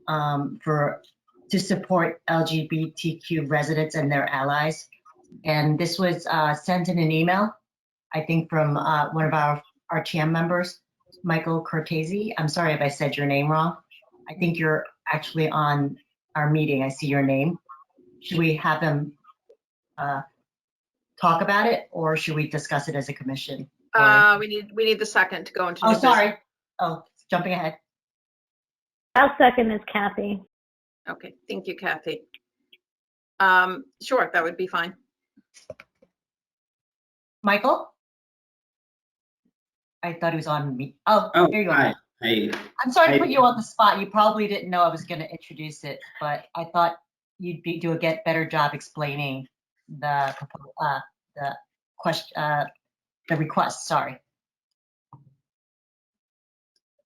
Speaker 6: for to support LGBTQ residents and their allies. And this was sent in an email, I think from one of our RTM members, Michael Cortese. I'm sorry if I said your name wrong. I think you're actually on our meeting. I see your name. Should we have them talk about it, or should we discuss it as a commission?
Speaker 1: We need the second to go into.
Speaker 6: Oh,
Speaker 1: new
Speaker 6: sorry.
Speaker 1: business.
Speaker 6: Oh, jumping ahead.
Speaker 3: I'll second this, Kathy.
Speaker 1: Okay, thank you, Kathy. Sure, that would be fine.
Speaker 6: Michael? I thought he was on me. Oh,
Speaker 13: Oh,
Speaker 6: there you are.
Speaker 13: hi.
Speaker 6: I'm sorry to
Speaker 13: I-
Speaker 6: put you on the spot. You probably didn't know I was going to introduce it, but I thought you'd do a better job explaining the question, the request. Sorry.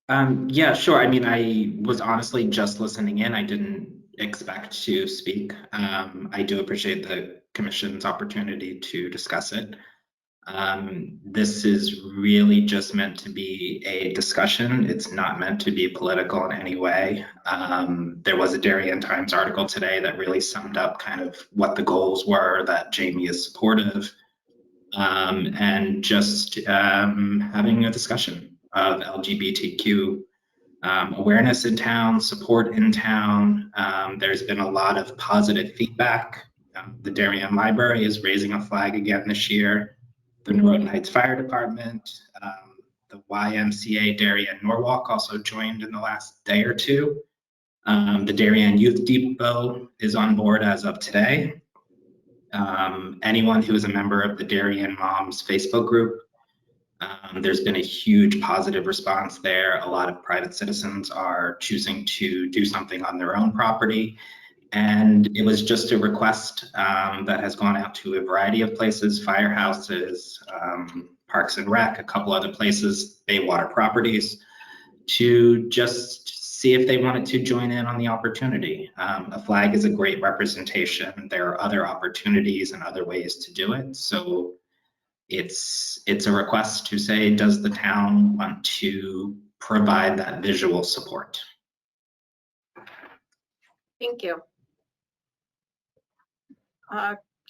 Speaker 13: Yeah, sure. I mean, I was honestly just listening in. I didn't expect to speak. I do appreciate the commission's opportunity to discuss it. This is really just meant to be a discussion. It's not meant to be political in any way. There was a Darian Times article today that really summed up kind of what the goals were that Jamie is supportive, and just having a discussion of LGBTQ awareness in town, support in town. There's been a lot of positive feedback. The Darian Library is raising a flag again this year. The Northern Heights Fire Department, the YMCA Darian Norwalk also joined in the last day or two. The Darian Youth Depot is on board as of today. Anyone who is a member of the Darian Moms Facebook group, there's been a huge positive response there. A lot of private citizens are choosing to do something on their own property. And it was just a request that has gone out to a variety of places, firehouses, Parks and Rec, a couple other places, Baywater Properties, to just see if they wanted to join in on the opportunity. A flag is a great representation. There are other opportunities and other ways to do it. So it's a request to say, does the town want to provide that visual support?
Speaker 1: Thank you.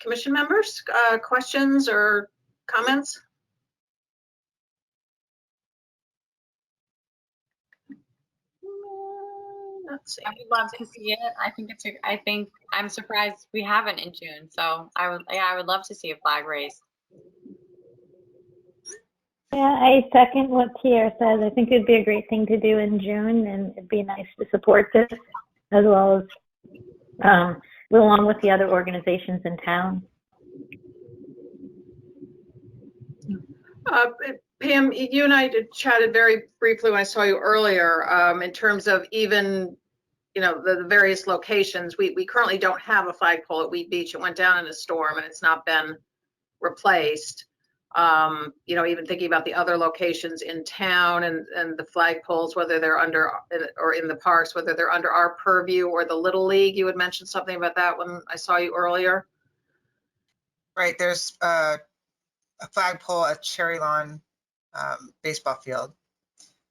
Speaker 1: Commission members, questions or comments? Let's see.
Speaker 7: I would love to see it. I think I'm surprised we haven't in June. So I would love to see a flag raised.
Speaker 3: Yeah, I second what Pierre says. I think it'd be a great thing to do in June, and it'd be nice to support this as well as along with the other organizations in town.
Speaker 1: Pam, you and I chatted very briefly when I saw you earlier in terms of even, the various locations. We currently don't have a flagpole at Weed Beach. It went down in a storm and it's not been replaced. Even thinking about the other locations in town and the flagpoles, whether they're under or in the parks, whether they're under our purview or the Little League. You had mentioned something about that when I saw you earlier.
Speaker 2: Right, there's a flagpole at Cherry Lawn baseball field.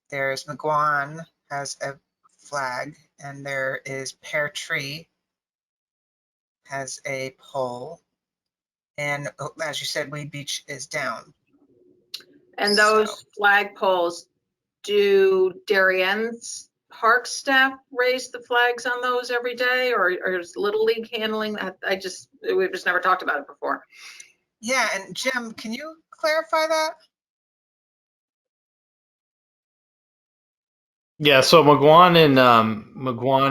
Speaker 2: There's McGuan has a flag, and there is Pear Tree has a pole. And as you said, Weed Beach is down.
Speaker 1: And those flagpoles, do Darien's park staff raise the flags on those every day, or is Little League handling that? We've just never talked about it before.
Speaker 2: Yeah, and Jim, can you clarify that?
Speaker 5: Yeah, so McGuan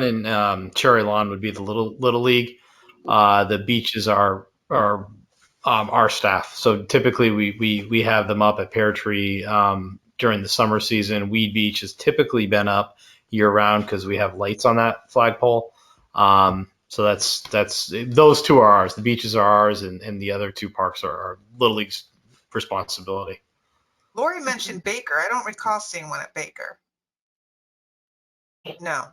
Speaker 5: and Cherry Lawn would be the little league. The beaches are our staff. So typically we have them up at Pear Tree during the summer season. Weed Beach has typically been up year round because we have lights on that flagpole. So that's those two are ours. The beaches are ours, and the other two parks are Little League's responsibility.
Speaker 2: Lori mentioned Baker. I don't recall seeing one at Baker. No.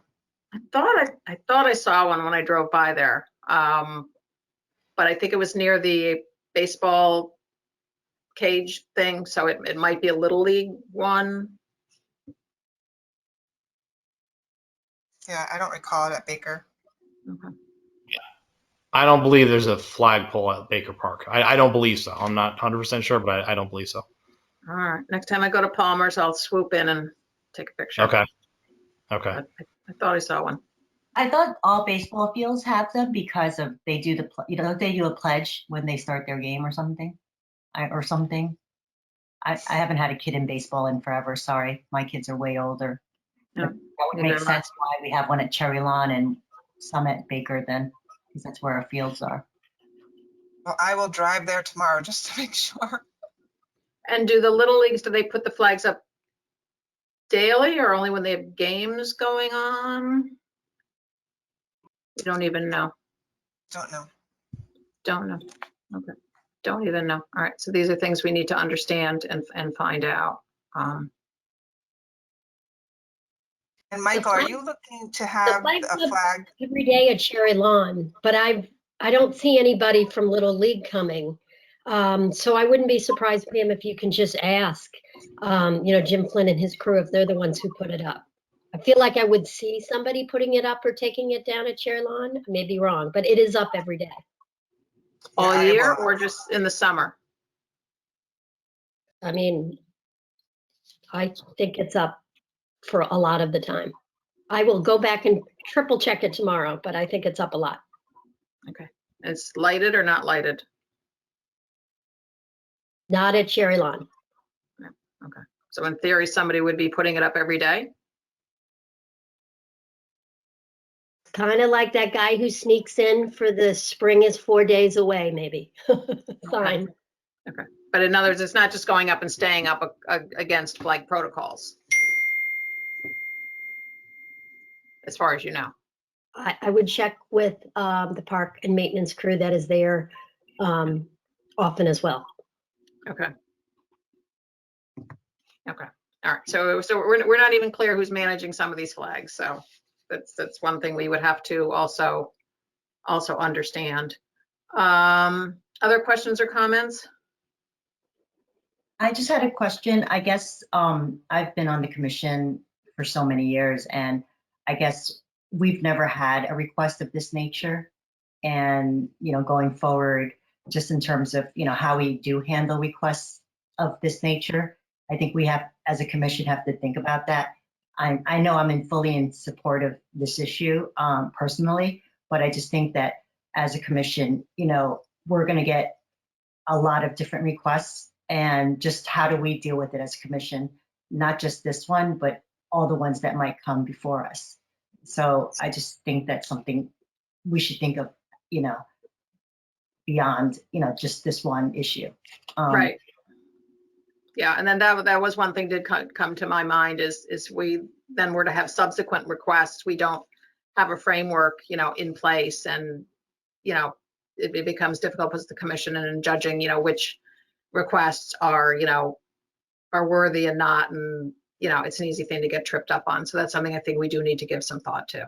Speaker 1: I thought I saw one when I drove by there, but I think it was near the baseball cage thing, so it might be a Little League one.
Speaker 2: Yeah, I don't recall it at Baker.
Speaker 1: Okay.
Speaker 5: I don't believe there's a flagpole at Baker Park. I don't believe so. I'm not 100% sure, but I don't believe so.
Speaker 1: All right. Next time I go to Palmer's, I'll swoop in and take a picture.
Speaker 5: Okay. Okay.
Speaker 1: I thought I saw one.
Speaker 6: I thought all baseball fields have them because of they do they do a pledge when they start their game or something, I haven't had a kid in baseball in forever. Sorry, my kids are way older.
Speaker 1: Yeah,
Speaker 6: But that would make sense why we have one at Cherry Lawn and some at Baker then, because that's where our fields are.
Speaker 2: Well, I will drive there tomorrow just to make sure.
Speaker 1: And do the little leagues, do they put the flags up daily or only when they have games going on? You don't even know.
Speaker 2: Don't know.
Speaker 1: Don't know. Okay. Don't even know. All right. So these are things we need to understand and find out.
Speaker 2: And Michael, are you looking to have a flag?
Speaker 12: Every day at Cherry Lawn, but I don't see anybody from Little League coming. So I wouldn't be surprised, Pam, if you can just ask, Jim Flynn and his crew, if they're the ones who put it up. I feel like I would see somebody putting it up or taking it down at Cherry Lawn. I may be wrong, but it is up every day.
Speaker 1: All year or just in the summer?
Speaker 12: I mean, I think it's up for a lot of the time. I will go back and triple check it tomorrow, but I think it's up a lot.
Speaker 1: Okay. It's lighted or not lighted?
Speaker 12: Not at Cherry Lawn.
Speaker 1: Okay. So in theory, somebody would be putting it up every day?
Speaker 12: Kind of like that guy who sneaks in for the spring is 4 days away, maybe. Sign.
Speaker 1: Okay. But in other words, it's not just going up and staying up against flag protocols, as far as you know.
Speaker 12: I would check with the park and maintenance crew that is there often as well.
Speaker 1: Okay. Okay. All right. So we're not even clear who's managing some of these flags. So that's one thing we would have to also understand. Other questions or comments?
Speaker 6: I just had a question. I guess I've been on the commission for so many years, and I guess we've never had a request of this nature. And, going forward, just in terms of, how we do handle requests of this nature, I think we have, as a commission, have to think about that. I know I'm fully in support of this issue personally, but I just think that as a commission, we're going to get a lot of different requests, and just how do we deal with it as a commission, not just this one, but all the ones that might come before us. So I just think that's something we should think of, beyond, just this one issue.
Speaker 1: Right. Yeah, and then that was one thing did come to my mind is we then were to have subsequent requests. We don't have a framework, in place, and it becomes difficult as the commission and judging, which requests are worthy and not, and it's an easy thing to get tripped up on. So that's something I think we do need to give some thought to.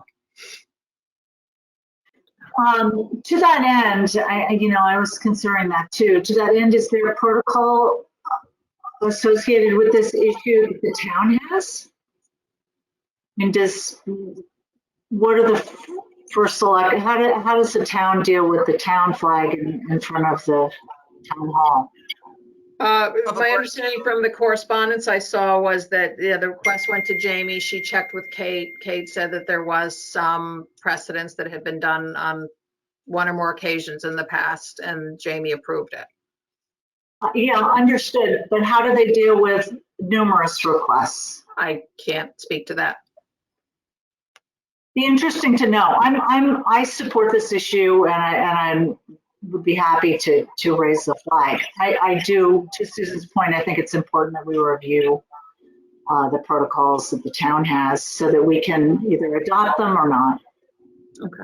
Speaker 10: To that end, I was considering that too. To that end, is there a protocol associated with this issue that the town has? And what are the first select? How does the town deal with the town flag in front of the town hall?
Speaker 1: My understanding from the correspondence I saw was that the request went to Jamie. She checked with Kate. Kate said that there was some precedence that had been done on one or more occasions in the past, and Jamie approved it.
Speaker 10: Yeah, understood. But how do they deal with numerous requests?
Speaker 1: I can't speak to that.
Speaker 10: Be interesting to know. I support this issue, and I would be happy to raise the flag. I do, to Susan's point, I think it's important that we review the protocols that the town has so that we can either adopt them or not.
Speaker 1: Okay.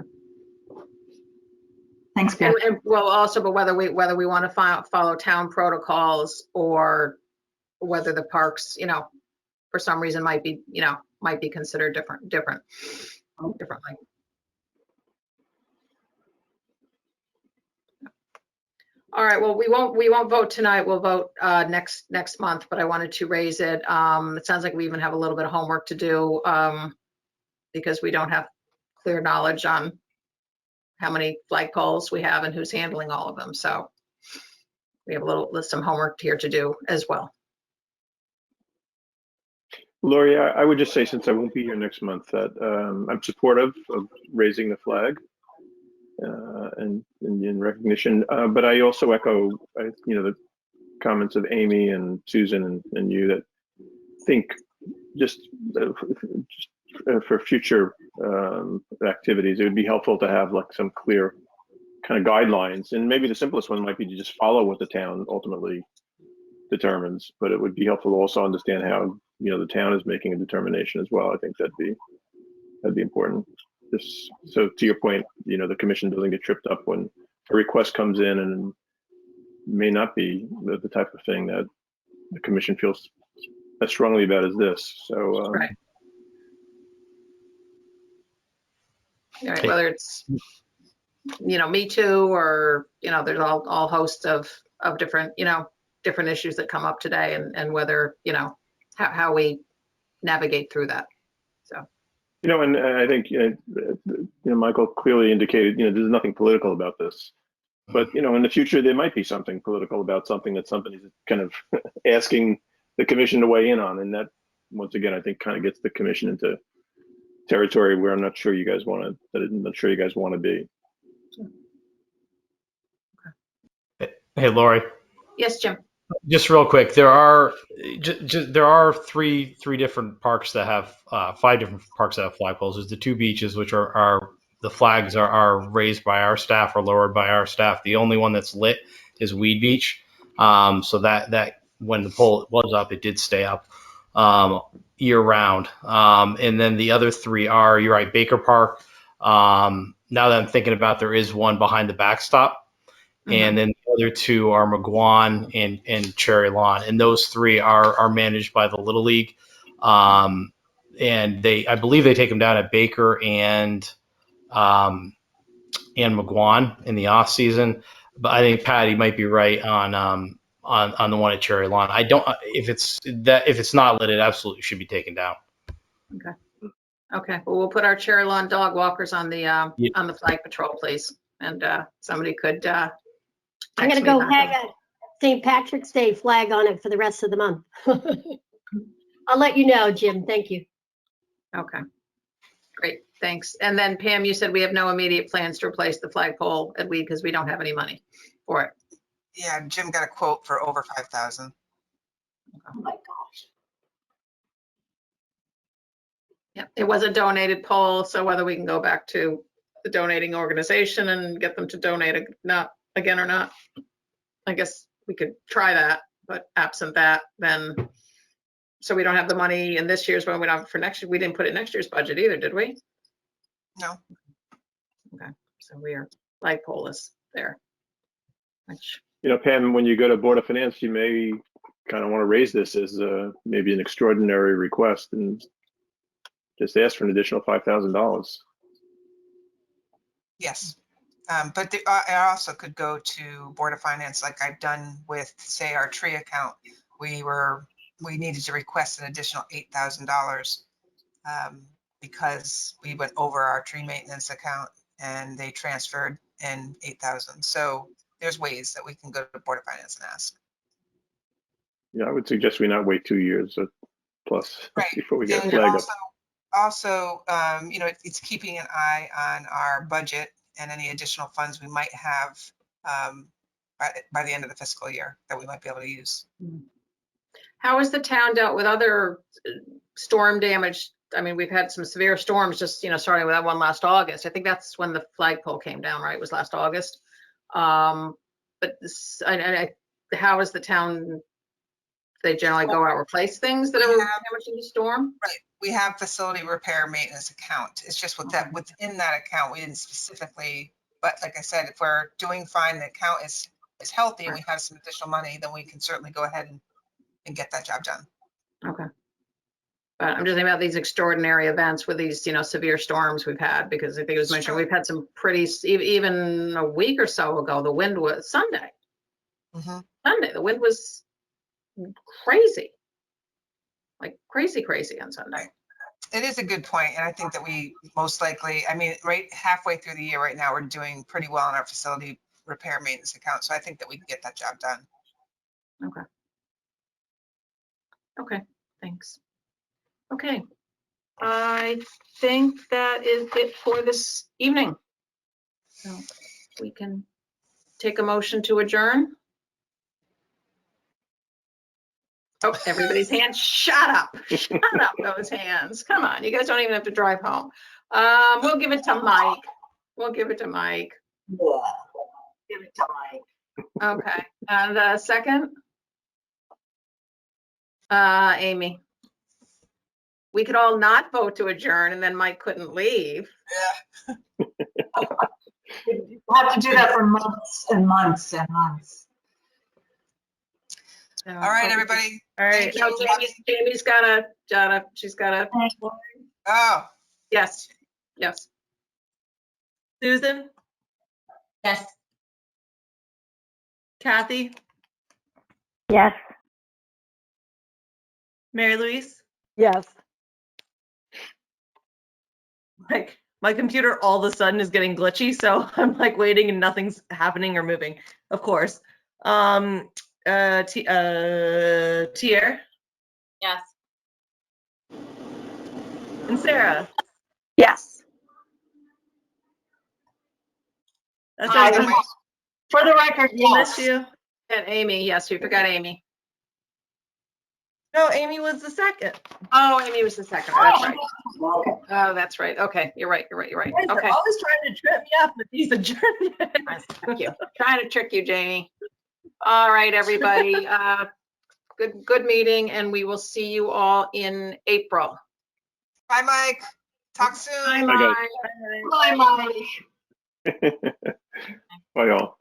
Speaker 10: Thanks, Pam.
Speaker 1: And but whether we want to follow town protocols or whether the parks, for some reason might be considered differently. All right. Well, we won't vote tonight. We'll vote next month. But I wanted to raise it. It sounds like we even have a little bit of homework to do because we don't have clear knowledge on how many flagpoles we have and who's handling all of them. So we have some homework here to do as well.
Speaker 8: Lori, I would just say, since I won't be here next month, that I'm supportive of raising the flag and in recognition. But I also echo, the comments of Amy and Susan and you, that think just for future activities, it would be helpful to have like some clear kind of guidelines. And maybe the simplest one might be to just follow what the town ultimately determines. But it would be helpful to also understand how the town is making a determination as well. I think that'd be important. Just so to your point, the commission doesn't get tripped up when a request comes in and may not be the type of thing that the commission feels as strongly about as this. So
Speaker 1: Right. Right, whether it's Me Too or there's all hosts of different different issues that come up today, and whether how we navigate through that. So
Speaker 8: and I think Michael clearly indicated there's nothing political about this, but in the future there might be something political about something that somebody's kind of asking the commission to weigh in on, and that once again I think kind of gets the commission into territory where I'm not sure you guys want to be.
Speaker 5: Hey, Lori.
Speaker 1: Yes, Jim.
Speaker 5: Just real quick, there are three different parks that have 5 different parks that have flagpoles. There's the 2 beaches, which are the flags are raised by our staff or lowered by our staff. The only one that's lit is Weed Beach. So that when the pole was up, it did stay up year round. And then the other 3 are, you're right, Baker Park. Now that I'm thinking about, there is one behind the backstop. And then the other 2 are McGuan and Cherry Lawn, and those 3 are managed by the Little League. And I believe they take them down at Baker and McGuan in the off season. But I think Patty might be right on the one at Cherry Lawn. I don't if it's not lit, it absolutely should be taken down.
Speaker 1: Okay. Well, we'll put our Cherry Lawn dog walkers on the flag patrol, please, and somebody could.
Speaker 12: I'm going to go hang a St. Patrick's Day flag on it for the rest of the month. I'll let you know, Jim. Thank you.
Speaker 1: Okay. Great. Thanks. And then Pam, you said we have no immediate plans to replace the flagpole at Weed because we don't have any money for it.
Speaker 2: Yeah, Jim got a quote for over 5,000.
Speaker 12: Oh my gosh.
Speaker 1: Yeah, it was a donated pole, so whether we can go back to the donating organization and get them to donate again or not, I guess we could try that. But absent that, then so we don't have the money in this year's, but we don't have for next year. We didn't put it in next year's budget either, did we?
Speaker 2: No.
Speaker 1: Okay, so we are flagpole is there. Which,
Speaker 8: Pam, when you go to Board of Finance, you may kind of want to raise this as maybe an extraordinary request and just ask for an additional $5,000.
Speaker 2: Yes. But I also could go to Board of Finance like I've done with, say, our tree account. We needed to request an additional $8,000 because we went over our tree maintenance account and they transferred in $8,000. So there's ways that we can go to Board of Finance and ask.
Speaker 8: Yeah, I would suggest we not wait 2 years plus before we get a flag up.
Speaker 2: Also, it's keeping an eye on our budget and any additional funds we might have by the end of the fiscal year that we might be able to use.
Speaker 1: how has the town dealt with other storm damage? I mean, we've had some severe storms just, starting with that one last August. I think that's when the flagpole came down, right? It was last August. But this, how is the town, they generally go out replace things that are damaged in the storm?
Speaker 2: Right. We have facility repair maintenance account. It's just with that, within that account, we didn't specifically, but like I said, if we're doing fine, the account is healthy and we have some additional money, then we can certainly go ahead and get that job done.
Speaker 1: Okay. But I'm just thinking about these extraordinary events with these, severe storms we've had, because I think it was mentioned, we've had some pretty, even a week or so ago, the wind was Sunday. Sunday, the wind was crazy, like crazy on Sunday.
Speaker 2: It is a good point, and I think that we most likely, I mean, right halfway through the year right now, we're doing pretty well in our facility repair maintenance account, so I think that we can get that job done.
Speaker 1: Okay, thanks. Okay, I think that is it for this evening. So we can take a motion to adjourn. Oh, everybody's hands, shut up, shut up those hands. Come on, you guys don't even have to drive home. We'll give it to Mike. We'll give it to Mike.
Speaker 10: Yeah. Give it to Mike.
Speaker 1: Okay, and second? Amy. We could all not vote to adjourn and then Mike couldn't leave.
Speaker 10: We'll have to do that for months and months and months.
Speaker 1: So,
Speaker 2: All right, everybody.
Speaker 1: All right,
Speaker 2: Thank you.
Speaker 1: no, Jamie's she's gotta,
Speaker 2: Oh,
Speaker 1: yes, yes.
Speaker 11: Susan,
Speaker 6: Yes.
Speaker 11: Kathy,
Speaker 3: Yes.
Speaker 11: Mary Louise.
Speaker 4: Yes.
Speaker 11: Like my computer all of a sudden is getting glitchy, so I'm like waiting and nothing's happening or moving. Of course. Tier.
Speaker 7: Yes.
Speaker 11: And Sarah.
Speaker 9: Yes.
Speaker 11: That's
Speaker 10: Aye.
Speaker 11: everybody.
Speaker 10: For the record,
Speaker 11: We missed
Speaker 10: yes.
Speaker 11: you.
Speaker 1: And Amy, yes, you forgot Amy.
Speaker 11: No, Amy was the second.
Speaker 1: Oh, Amy was the second, that's right.
Speaker 10: Okay.
Speaker 1: Oh, that's right, okay, you're right.
Speaker 11: You guys
Speaker 1: Okay,
Speaker 11: are always trying to trip me up with these adjournments.
Speaker 1: thank you. Trying to trick you, Jamie. All right, everybody, good meeting, and we will see you all in April.
Speaker 2: bye, Mike. Talk soon.
Speaker 1: Bye,
Speaker 8: Bye, guys.
Speaker 1: Mike.
Speaker 10: Bye, Mike.
Speaker 8: Bye, all.